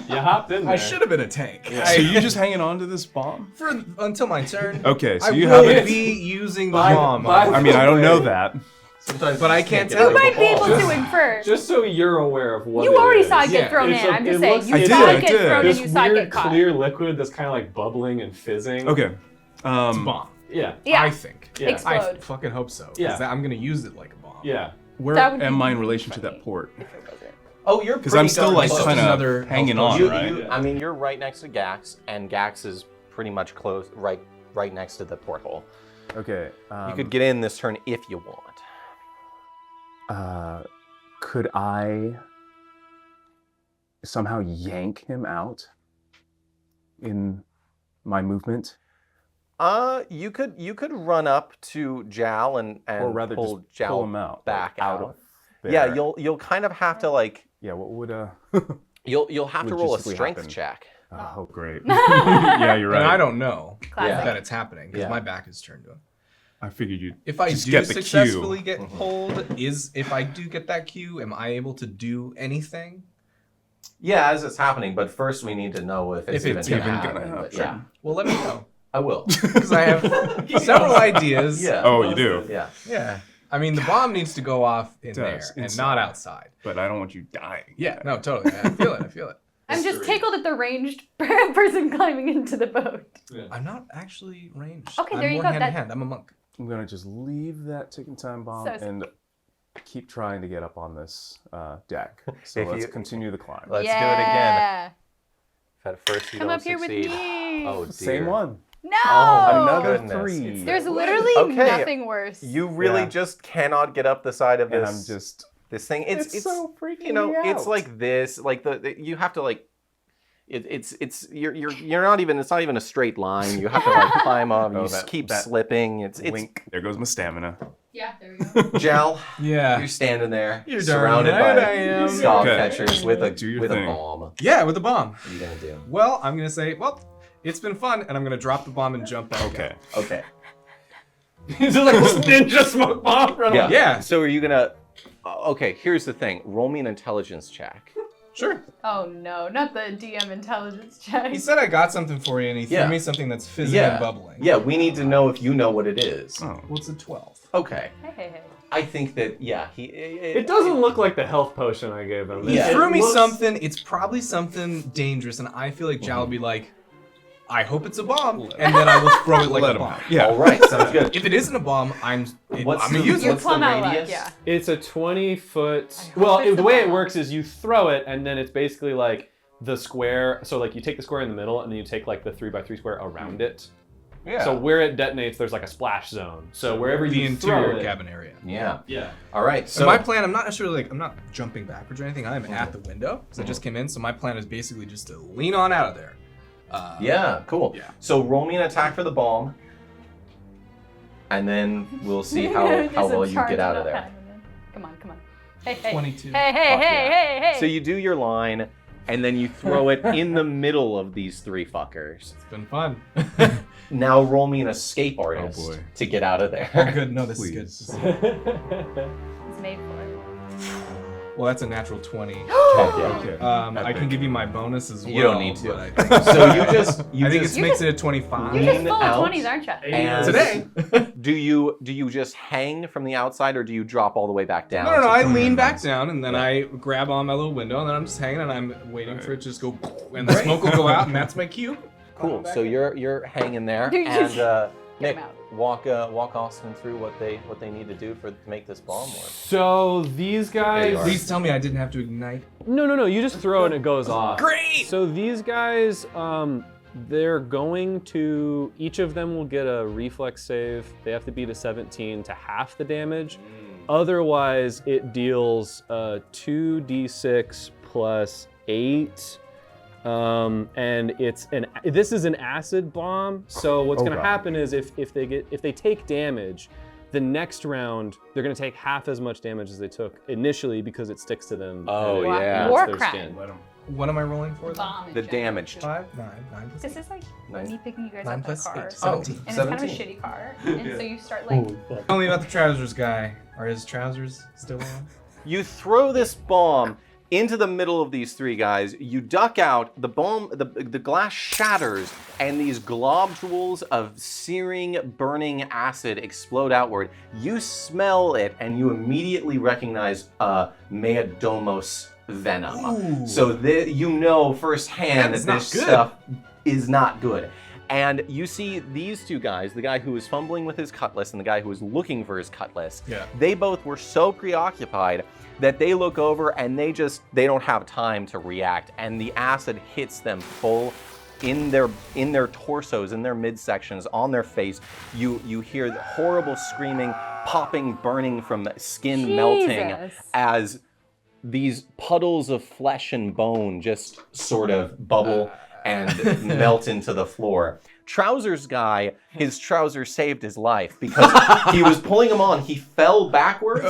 You hopped in there.
I should have been a tank.
So you just hanging on to this bomb?
Until my turn.
Okay, so
I
you
will
haven't.
be using the bomb.
I mean, I don't know that.
Sometimes
But
you
I
just
can't
get
tell
rid
You
of
might
the
be able
ball.
to infer.
Just so you're aware of what
You
it
already
is.
saw it get
Yeah.
thrown
It's
in.
a-
I'm
it
just saying.
looks-
You
I did,
saw
I
it get
did.
thrown
This
and you saw it
weird
get caught.
clear liquid that's kind of like bubbling and fizzing.
Okay.
It's a bomb.
Yeah.
Yeah.
I think.
Yeah.
Explode.
I fucking hope so. 'Cause
Yeah.
I'm gonna use it like a bomb.
Yeah.
Where
That would
am
be
I in relation to
funny.
that port?
Oh, you're
Because I'm still like
close.
kind
Another
of hanging
health
on,
You,
right?
you, I mean, you're right next to Gax, and Gax is pretty much close, right next to the porthole.
Okay.
You could get in this turn if you want.
Could I somehow yank him out in my movement?
You could run up to Jal and
Or rather
pull
just
Jal
pull him out,
back
like, out
out.
of there.
Yeah, you'll kind of have to like
Yeah, what would
you'll have to roll a
Logistically
strength
happen.
check.
Oh, great. Yeah, you're right.
And I don't know
Classic.
that it's happening because
Yeah.
my back is turned to him.
I figured you'd
If I
just
do
get the
successfully
cue.
get pulled, if I do get that cue, am I able to do anything?
Yeah, as it's happening, but first we need to know if it's
If it's
even
even
gonna
gonna
happen. But
happen.
yeah,
Well, let me know
I will.
because I have several ideas.
Yeah.
Oh, you do?
Yeah.
Yeah. I mean, the bomb needs to go off in there
does,
and
inside.
not outside.
But I don't want you dying.
Yeah. No, totally. I feel it. I feel it.
I'm just tickled at the ranged person climbing into the boat.
I'm not actually ranged.
Okay,
I'm
there you
more
go,
hand
that-
to hand. I'm a monk.
I'm gonna just leave that ticking time bomb
So-
and keep trying to get up on this deck. So
If
let's
you-
continue the climb.
Let's do it again.
Yeah.
At first you
Come
don't
up here with
succeed.
me.
Oh dear.
Same one.
No.
Oh,
Another
goodness.
3.
There's literally
Okay.
nothing worse.
You really
Yeah.
just cannot get up the side of
And
this.
I'm just...
This thing. It's
so freaking
you know,
me
it's
out.
like this. Like the you have to like. You're not even. It's not even a straight line. You have to like climb up. You
Oh,
just
that-
keep
that
slipping. It's
Wink. There goes my stamina.
Yeah, there we go.
Jal.
Yeah.
You're standing there.
You're darn
surrounded
right
by
I am.
Scav
Okay.
Catchers with
Do your
a
thing.
bomb. What
Yeah, with the bomb.
are you gonna do?
Well, I'm gonna say, well, it's been fun, and I'm gonna drop the bomb and jump back.
Okay.
Okay.
He's just like this ninja smoke bomb.
Yeah.
Yeah.
So are you gonna? Okay. Here's the thing. Roll me an intelligence check.
Sure.
Oh no, not the DM intelligence check.
He said I got something for you, and he
Yeah.
threw me something that's fizzing
Yeah.
and bubbling.
Yeah. We need to know if you know what it is.
Oh.
Well, it's a 12.
Okay.
Hey.
I think that he.
It doesn't look like the health potion I gave him.
Yeah.
He
It
threw me
looks-
something. It's probably something dangerous, and I feel like Jal will be like, I hope it's a bomb, and then I will throw it like
Let
a
him
bomb.
know. Yeah.
All right. Sounds good.
If it isn't a bomb, I'm
What's
gonna
the-
use
You're
it.
what's the
plumb out luck,
radius?
yeah.
It's a 20-foot.
hope
Well,
it's
the
a
way it
bomb.
works is you throw it, and then it's basically like the square. So like you take the square in the middle, and then you take like the 3x3 square around it.
Yeah.
So where it detonates, there's like a splash zone. So wherever
The
you
interior
throw it,
cabin area.
Yeah.
Yeah.
All right.
So
So
my plan, I'm not necessarily like, I'm not jumping backwards or anything. I'm at the window because I just came in. So my plan is basically just to lean on out of there.
Yeah, cool.
Yeah.
So roll me an attack for the bomb, and then we'll see how
Just
well
a
you
charge
get out
on
of
a
there.
pen. Come on. Hey.
22.
Hey.
So you do your line, and then you throw it in the middle of these 3 fuckers.
It's been fun.
Now roll me an escape artist
boy.
to get out of there.
Good. No, this
Please.
is good.
It's made for it.
Well, that's a natural 20.
Okay.
I can give you my bonus as well.
You don't need to.
but I think,
So you just
I think it makes it a 25.
You're
Lean
just full
out
of 20s, aren't you?
and
Today.
do you just hang from the outside, or do you drop all the way back down?
No.
to
I
join
lean
them?
back down and then I grab on my little window and then I'm just hanging and I'm waiting for it to just go and the smoke will go out and that's my cue.
Cool. So you're hanging there,
You're
and
just-
Nick,
Get 'em
walk Austin through what they need to do to make this bomb work.
So these
There you
guys.
are.
Please tell me I didn't have to ignite.
No. You just throw it and it goes off.
Great!
So these guys, they're going to. Each of them will get a reflex save. They have to beat a 17 to half the damage. Otherwise, it deals 2d6 plus 8. And this is an acid bomb. So what's
Oh,
going to
God.
happen is if they take damage, the next round they're going to take half as much damage as they took initially because it sticks to them.
Oh,
and it
yeah.
eats
War
their
crime.
skin.
What am I rolling for? Then?
Bomb
The
injection.
damage.
5, 9, 9 plus
This is like
Nice.
me picking you guys
9
up in a
plus
car.
8, 17.
And it's kind of a
17.
shitty car. And so you start like,
Tell me about the trousers guy. Are his trousers still on?
You throw this bomb into the middle of these 3 guys. You duck out. The bomb, the glass shatters, and these globules of searing, burning acid explode outward. You smell it, and you immediately recognize Meadomos venom.
Ooh.
So you know firsthand
That's
that
not
this
good.
stuff is not good. And you see these 2 guys, the guy who was fumbling with his cutlass and the guy who was looking for his cutlass,
Yeah.
they both were so preoccupied that they look over and they don't have time to react, and the acid hits them full in their torsos, in their midsections, on their face. You hear the horrible screaming, popping, burning from skin melting
Jesus.
as these puddles of flesh and bone just sort of bubble and melt into the floor. Trousers guy, his trousers saved his life because he was pulling them on. He fell backwards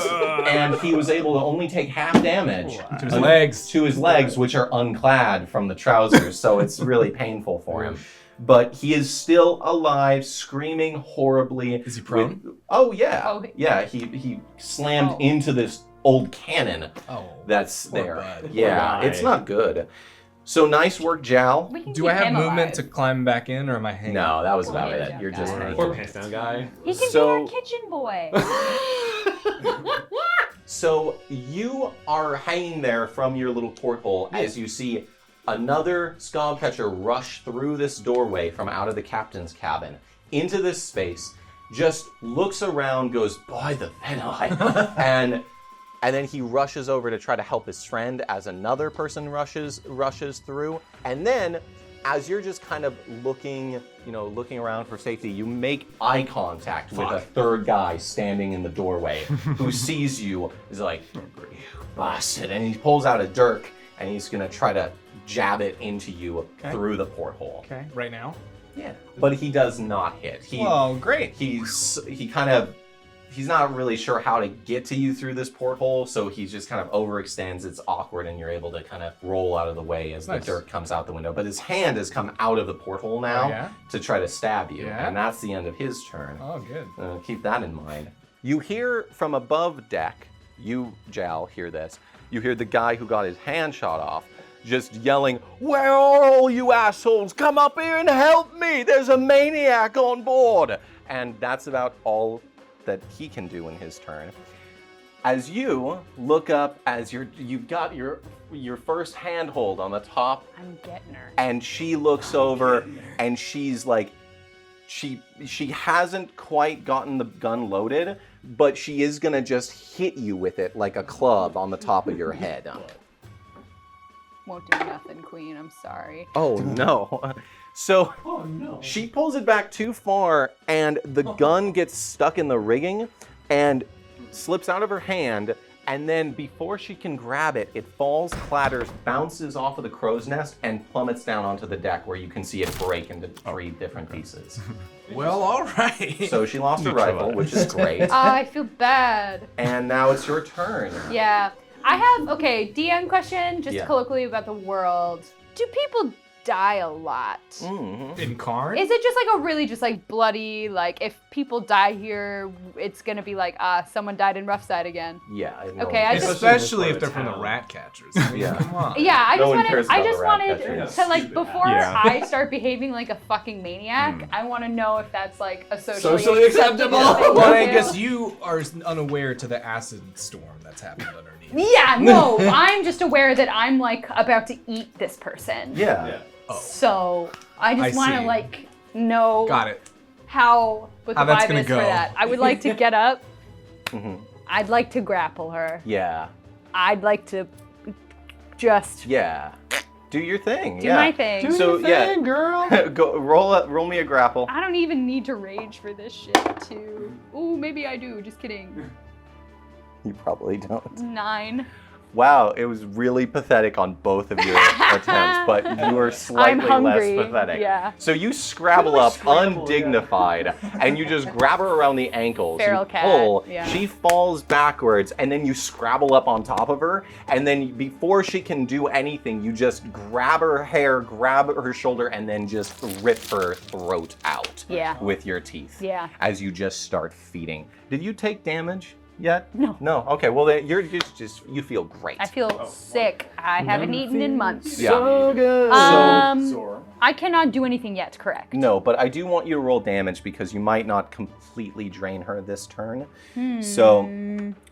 and he was able to only take half damage
To his legs.
to his legs, which are unclad from the trousers. So it's really painful for him. But he is still alive, screaming horribly.
Is he prone?
Oh yeah,
Oh.
yeah. He slammed
Oh.
into this old cannon
Oh.
that's
Poor
there.
bud.
Yeah,
Poor
it's
guy.
not good. So nice work, Jal.
we can
Do
keep
I have
him
movement
alive.
to climb back in or am I hanging?
No, that was about
Poor
it.
young
You're just
guy.
hanging.
Poor pants down guy.
He can
So-
be our kitchen boy.
So you are hanging there from your little porthole as you see another Scav Catcher rush through this doorway from out of the captain's cabin into this space, just looks around, goes, by the Venai, and and then he rushes over to try to help his friend as another person rushes through. And then, as you're just kind of looking around for safety, you make eye contact with a third guy standing in the doorway who sees you. Is like, you bastard, and he pulls out a dirk and he's gonna try to jab it into you through the porthole.
Okay, right now?
Yeah. But he does not hit.
Oh, great.
He's not really sure how to get to you through this porthole, so he just kind of overextends. It's awkward, and you're able to kind of roll out of the way as the dirt comes out the window. But his hand has come out of the porthole now to try to stab you, and that's the end of his turn.
Oh, good.
Keep that in mind. You hear from above deck, you, Jal, hear this. You hear the guy who got his hand shot off just yelling, "Where are all you assholes? Come up here and help me! There's a maniac on board!" And that's about all that he can do in his turn. As you look up, as you've got your first handhold on the top,
I'm getting her.
and she looks over, and she's like, she hasn't quite gotten the gun loaded, but she is gonna just hit you with it like a club on the top of your head.
Won't do nothing, Queen. I'm sorry.
Oh no. So she pulls it back too far, and the gun gets stuck in the rigging and slips out of her hand, and then before she can grab it, it falls, clatters, bounces off of the crow's nest, and plummets down onto the deck where you can see it break into 3 different pieces.
Well, all right.
So she lost her rifle, which is great.
I feel bad.
And now it's your turn.
Yeah. I have, DM question, just colloquially about the world. Do people die a lot?
In Karn?
Is it just like a really just like bloody, like if people die here, it's gonna be like, someone died in Roughside again?
Yeah.
Okay, I just...
Especially if they're from the Rat Catchers. I mean,
Yeah.
come on.
Yeah, I
No one
just
cares
wanted,
about the Rat Catchers.
to like, before I start behaving like a fucking maniac, I want to know if that's like a socially acceptable thing
Well,
to
I
do.
guess you are unaware to the acid storm that's happened underneath.
Yeah, no, I'm just aware that I'm like about to eat this person.
Yeah.
So I just want to
see.
like know what the
How that's
vibe
gonna
is
go.
for that. I would like to get up. I'd like to grapple her.
Yeah.
I'd like to just
Yeah. Do your thing.
do my thing.
So yeah,
girl.
go roll me a grapple.
I don't even need to rage for this shit too. Ooh, maybe I do. Just kidding.
You probably don't.
9.
Wow, it was really pathetic on both of your attempts, but you are slightly less
hungry,
pathetic.
yeah.
So you scrabble up undignified, and you just grab her around the ankles.
Feral
you
cat,
pull,
yeah.
she falls backwards, and then you scrabble up on top of her, and then before she can do anything, you just grab her hair, grab her shoulder, and then just rip her throat out with your teeth.
Yeah.
As you just start feeding. Did you take damage yet?
No.
No. Okay. Well, then you feel great.
I feel sick. I haven't eaten in months.
Yeah.
So good.
I cannot do anything yet, correct?
No, but I do want you to roll damage because you might not completely drain her this turn. So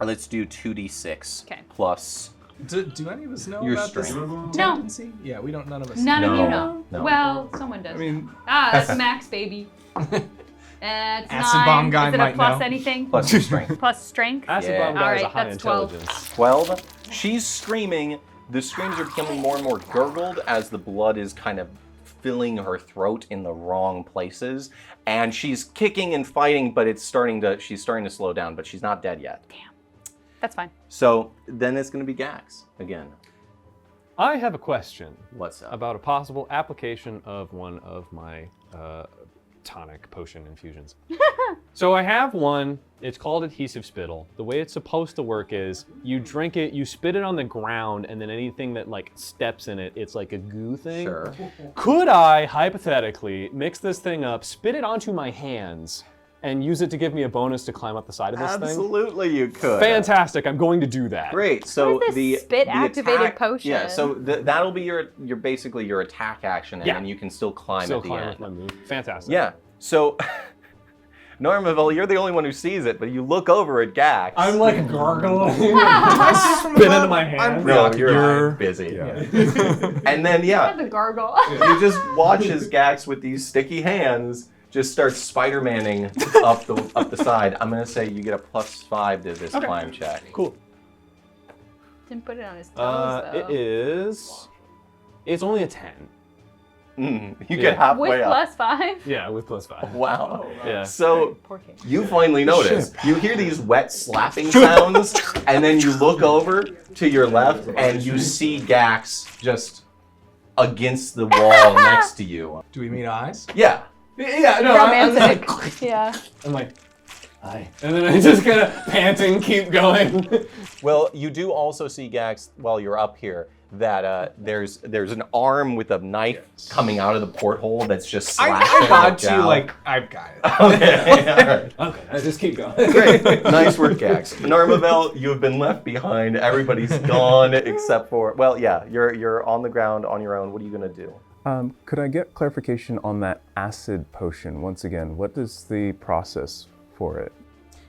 let's do 2d6 plus.
Do any of us know
Your
about this
strength.
No.
tendency? Yeah, we don't. None of us.
None of you
No.
know.
No.
Well, someone does.
I mean,
that's max, baby. It's
Acid
9.
bomb guy
Is it a
might
plus
know.
anything?
Plus your strength.
Plus strength?
Acid
Yeah.
bomb guy is a
Alright,
high
that's 12.
intelligence.
12. She's screaming. The screams are becoming more and more gurgled as the blood is kind of filling her throat in the wrong places. And she's kicking and fighting, but she's starting to slow down, but she's not dead yet.
Damn. That's fine.
So then it's going to be Gax again.
I have a question
What's up?
about a possible application of one of my tonic potion infusions. So I have one, it's called adhesive spittle. The way it's supposed to work is you drink it, you spit it on the ground, and then anything that like steps in it, it's like a goo thing.
Sure.
Could I, hypothetically, mix this thing up, spit it onto my hands, and use it to give me a bonus to climb up the side of this thing?
Absolutely, you could.
Fantastic, I'm going to do that.
Great. So
What is
the
this spit-activated
attack-
potion?
Yeah. So that'll be your basically your attack action, and
Yeah.
then you can still climb
Still
at the
climb
end.
with my move. Fantastic.
Yeah. So, Narma'Vel, you're the only one who sees it, but you look over at Gax.
I'm like gargling.
Spit into my hand.
No, you're busy. And then
The gargle.
you just watch as Gax with these sticky hands just starts Spider-Manning up the side. I'm gonna say you get a +5 to this climb check.
Cool.
Didn't put it on his toes, though.
It is. It's only a 10.
You
Yeah.
get halfway
With
up.
+5?
Yeah, with +5.
Wow.
Yeah.
So
Poor kid.
you finally notice. You hear these wet slapping sounds, and then you look over to your left, and you see Gax just against the wall next to you.
Do we meet eyes?
Yeah.
Yeah, no,
Romantic. Yeah.
I'm like, hi. And then I just kind of panting, keep going.
Well, you do also see, Gax, while you're up here, that there's an arm with a knife coming out of the porthole that's just slashing
I got
Jow.
you, like, I've got it.
Okay, all right.
Okay, I just keep going.
Great. Nice work, Gax. Narma'Vel, you have been left behind. Everybody's gone except for, well, yeah, you're on the ground on your own. What are you going to do?
Could I get clarification on that acid potion once again? What is the process for it?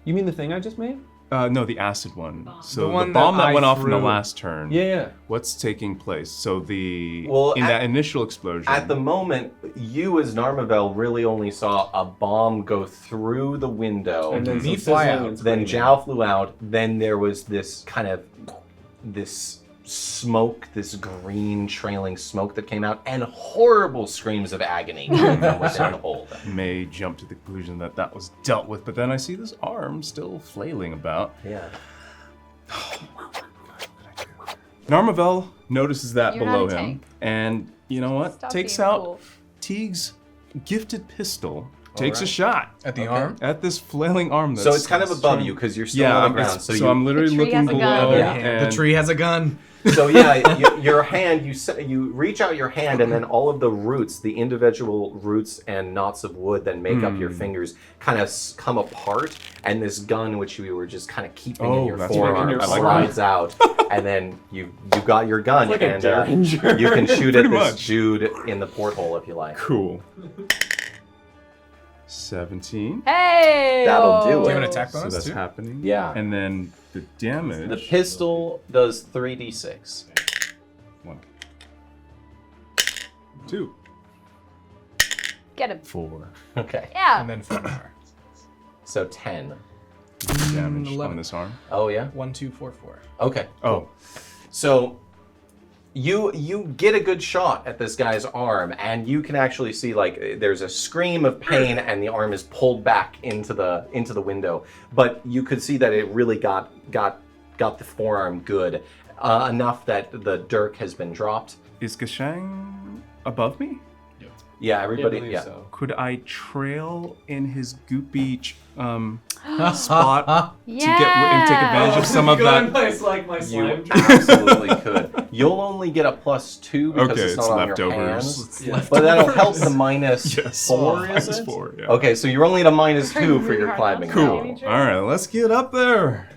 You mean the thing I just made?
No, the acid one. So the,
one
bomb
that
that
I
went off in the
threw.
last turn.
Yeah.
What's taking place? So
Well,
in that initial explosion.
At the moment, you as Narma'Vel really only saw a bomb go through the window.
And then
Me
some
fly
sizzling
out.
and
Then
screaming.
Jow flew out. Then there was this kind of this smoke, this green trailing smoke that came out, and horrible screams of agony came from within the hold.
may jump to the conclusion that that was dealt with, but then I see this arm still flailing about.
Yeah.
Narma'Vel notices that
You're
below
not a
him,
tank.
and you know what?
Stop
Takes
being
out
cool.
Teague's gifted pistol, takes a
right.
shot
At the arm?
at this flailing arm.
So
that's
it's kind of above
trying-
you because you're still
Yeah,
on
I'm,
the ground.
so
you,
I'm literally
The tree
looking
has a gun.
below.
Yeah.
And
The tree has a gun.
So yeah, your hand, you reach out your hand, and then all of the roots, the individual roots and knots of wood that make up your fingers, kind of come apart, and this gun, which you were just kind of keeping in
Oh,
your
that's
forearm,
right. I like
slides out, and then you got your gun,
It's like a
and
Derringer.
you can shoot at
Pretty
this
much.
dude in the porthole if you like.
Cool. 17.
Hey!
That'll do
Do you
it.
have an attack
So
bonus
that's
too?
happening.
Yeah.
And then the damage.
The pistol does 3d6.
1, 2,
Get him.
4.
Okay.
Yeah.
And then 4.
So 10.
Damage
11.
on this arm.
Oh yeah.
1, 2, 4, 4.
Okay.
Oh,
So you get a good shot at this guy's arm, and you can actually see like there's a scream of pain, and the arm is pulled back into the window. But you could see that it really got the forearm good enough that the dirk has been dropped.
is Gaxang above me?
Yeah, everybody.
believe
Yeah.
so.
Could I trail in his goopy spot
Yeah.
to get and take advantage of some of that?
Nice, like my
You
slime.
absolutely could. You'll only get a +2 because
Okay,
it's
it's
not on your
leftovers.
hands.
Yeah.
But that'll help the minus
Yes.
4, is
Minus
it?
4, yeah.
Okay, so you're only at a -2 for
really
your
hard
climbing
not
now.
to.
Cool. All right, let's get up there.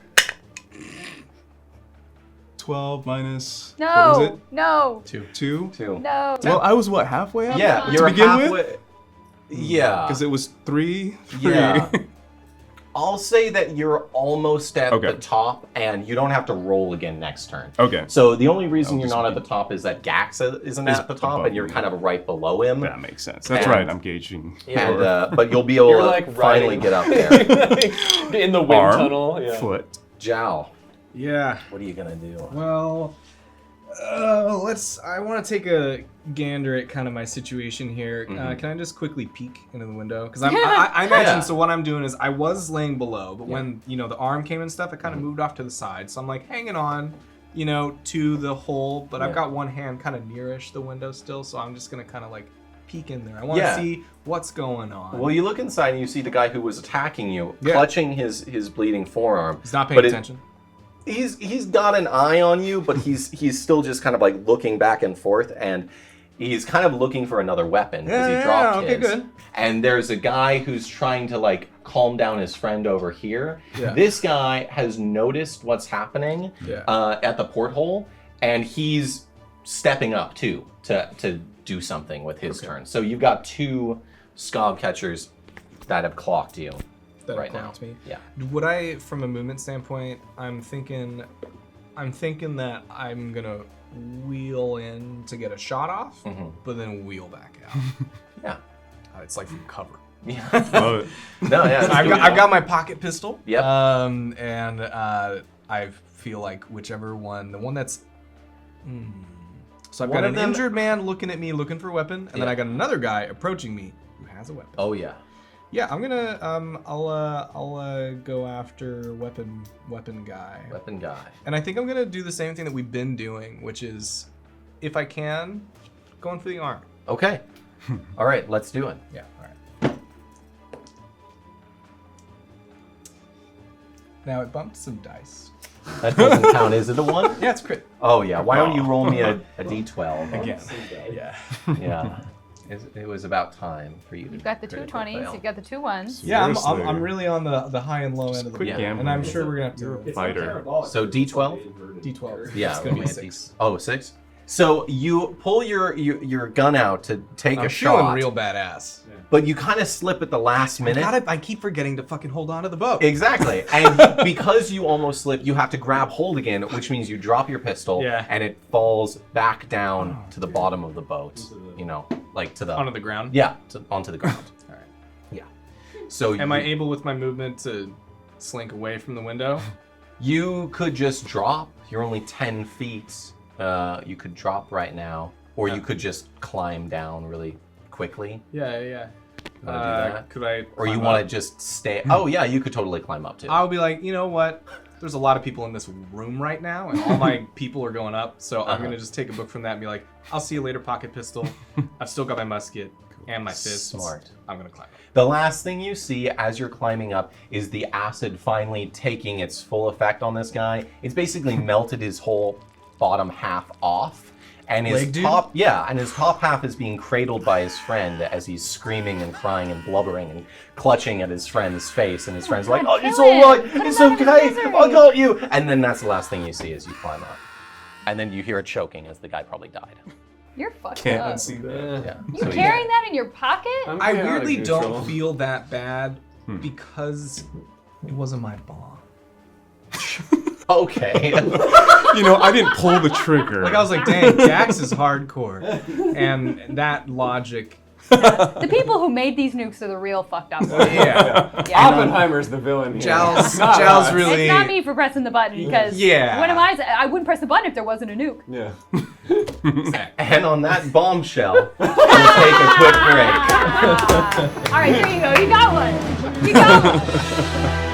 12 minus. What was
No.
it?
No.
2.
2.
No.
Well, I was what, halfway up?
Yeah,
to
you're
begin
halfway.
with.
Yeah.
Because it was 3.
Yeah. I'll say that you're almost at
Okay.
the top, and you don't have to roll again next turn.
Okay.
So the only reason
I'll
you're
just
not at
be-
the top is that Gax isn't
Is
at the top,
above
and you're
me.
kind of right below him.
That makes sense. That's
And-
right. I'm gauging.
And but you'll be able
You're
to
like
finally
riding.
get up there.
In the wind
Arm,
tunnel. Yeah.
foot.
Jow,
Yeah.
what are you gonna do?
Well, I want to take a gander at kind of my situation here.
Mhm.
Can I just quickly peek into the window? Because I imagine.
Yeah.
So what I'm doing is I was laying below, but when the arm came and stuff, it kind of moved off to the side. So I'm like hanging on, to the hole, but
Yeah.
I've got one hand kind of nearish the window still. So I'm just gonna kind of like peek in there. I want to
Yeah.
see what's going on.
Well, you look inside and you see the guy who was attacking you,
Yeah.
clutching his bleeding forearm.
He's not paying
but
attention.
He's got an eye on you, but he's still just kind of like looking back and forth, and he's kind of looking for another weapon because he dropped
okay,
his.
good.
And there's a guy who's trying to like calm down his friend over here.
Yeah.
This guy has noticed what's happening
Yeah.
at the porthole, and he's stepping up too to do something with his turn. So you've got 2 Scav Catchers that have clocked you.
That
right
clocked
now.
me.
Yeah.
Would I, from a movement standpoint, I'm thinking that I'm gonna wheel in to get a shot off,
Mhm.
but then wheel back out.
Yeah.
It's like from cover.
Yeah.
Oh,
No, yeah.
I've got my pocket pistol.
Yep.
And I feel like whichever one, the one that's. So I've
One
got
of
an
them-
injured man looking at me, looking for a weapon, and then
Yeah.
I got another guy approaching me who has a weapon.
Oh yeah.
Yeah, I'm gonna I'll go after weapon guy.
Weapon guy.
And I think I'm gonna do the same thing that we've been doing, which is, if I can, going for the arm.
Okay. All right, let's do it.
Yeah. All right. Now it bumped some dice.
That doesn't count. Is it a 1?
Yeah, it's crit.
Oh yeah. Why don't you roll me a d12
Again. Yeah.
Yeah. It was about time for you.
You've got the two
critical
20s,
fail.
you've got the two 1s.
Yeah, I'm
Seriously.
really on the high and low end of the
Quick
Yeah.
game, and I'm sure we're gonna have to
Fighter.
So d12.
D12.
Yeah,
it's gonna be
roll me a
6.
Oh, 6. So you pull your gun out to take
I'm
a
feeling
shot,
real badass.
but you kind of slip at the last minute.
I keep forgetting to fucking hold on to the boat.
Exactly. And because you almost slip, you have to grab hold again, which means you drop your pistol
Yeah.
and it falls back down to the bottom of the boat. You know, like to the
Onto the ground.
Yeah, onto the ground.
All right.
Yeah. So
Am I able with my movement to slink away from the window?
You could just drop. You're only 10 feet. You could drop right now, or you could just climb down really quickly.
Yeah.
You wanna do that?
Could I?
Or you
climb
want to
up?
just stay? Oh yeah, you could totally climb up too.
I'll be like, you know what? There's a lot of people in this room right now, and all my people are going up. So I'm gonna just take a book from that and be like, I'll see you later, pocket pistol. I've still got my musket and my fists.
Smart.
I'm gonna climb up.
The last thing you see as you're climbing up is the acid finally taking its full effect on this guy. It's basically melted his whole bottom half off. And his
Leg dude?
his top half is being cradled by his friend as he's screaming and crying and blubbering and clutching at his friend's face. And his friend's like, "Oh, it's
kill him.
all right,
Put him
it's
out of his
okay,
misery."
I got you." And then that's the last thing you see as you climb up. And then you hear a choking as the guy probably died.
You're fucked
Can't
up.
unsee that.
Yeah.
You
So
carrying that in your pocket?
I'm
I
chaotic
weirdly
neutral.
don't feel that bad because it wasn't my bomb.
Okay.
You know, I didn't pull the trigger.
Like I was like, dang, Gax is hardcore, and that logic.
The people who made these nukes are the real fucked up ones.
Yeah.
Yeah.
Oppenheimer's the villain here.
Jal's really.
It's not me for pressing the button because
Yeah.
what am I wouldn't press the button if there wasn't a nuke.
Yeah.
And on that bombshell, we'll take a quick break.
All right, here you go. You got one. You got one.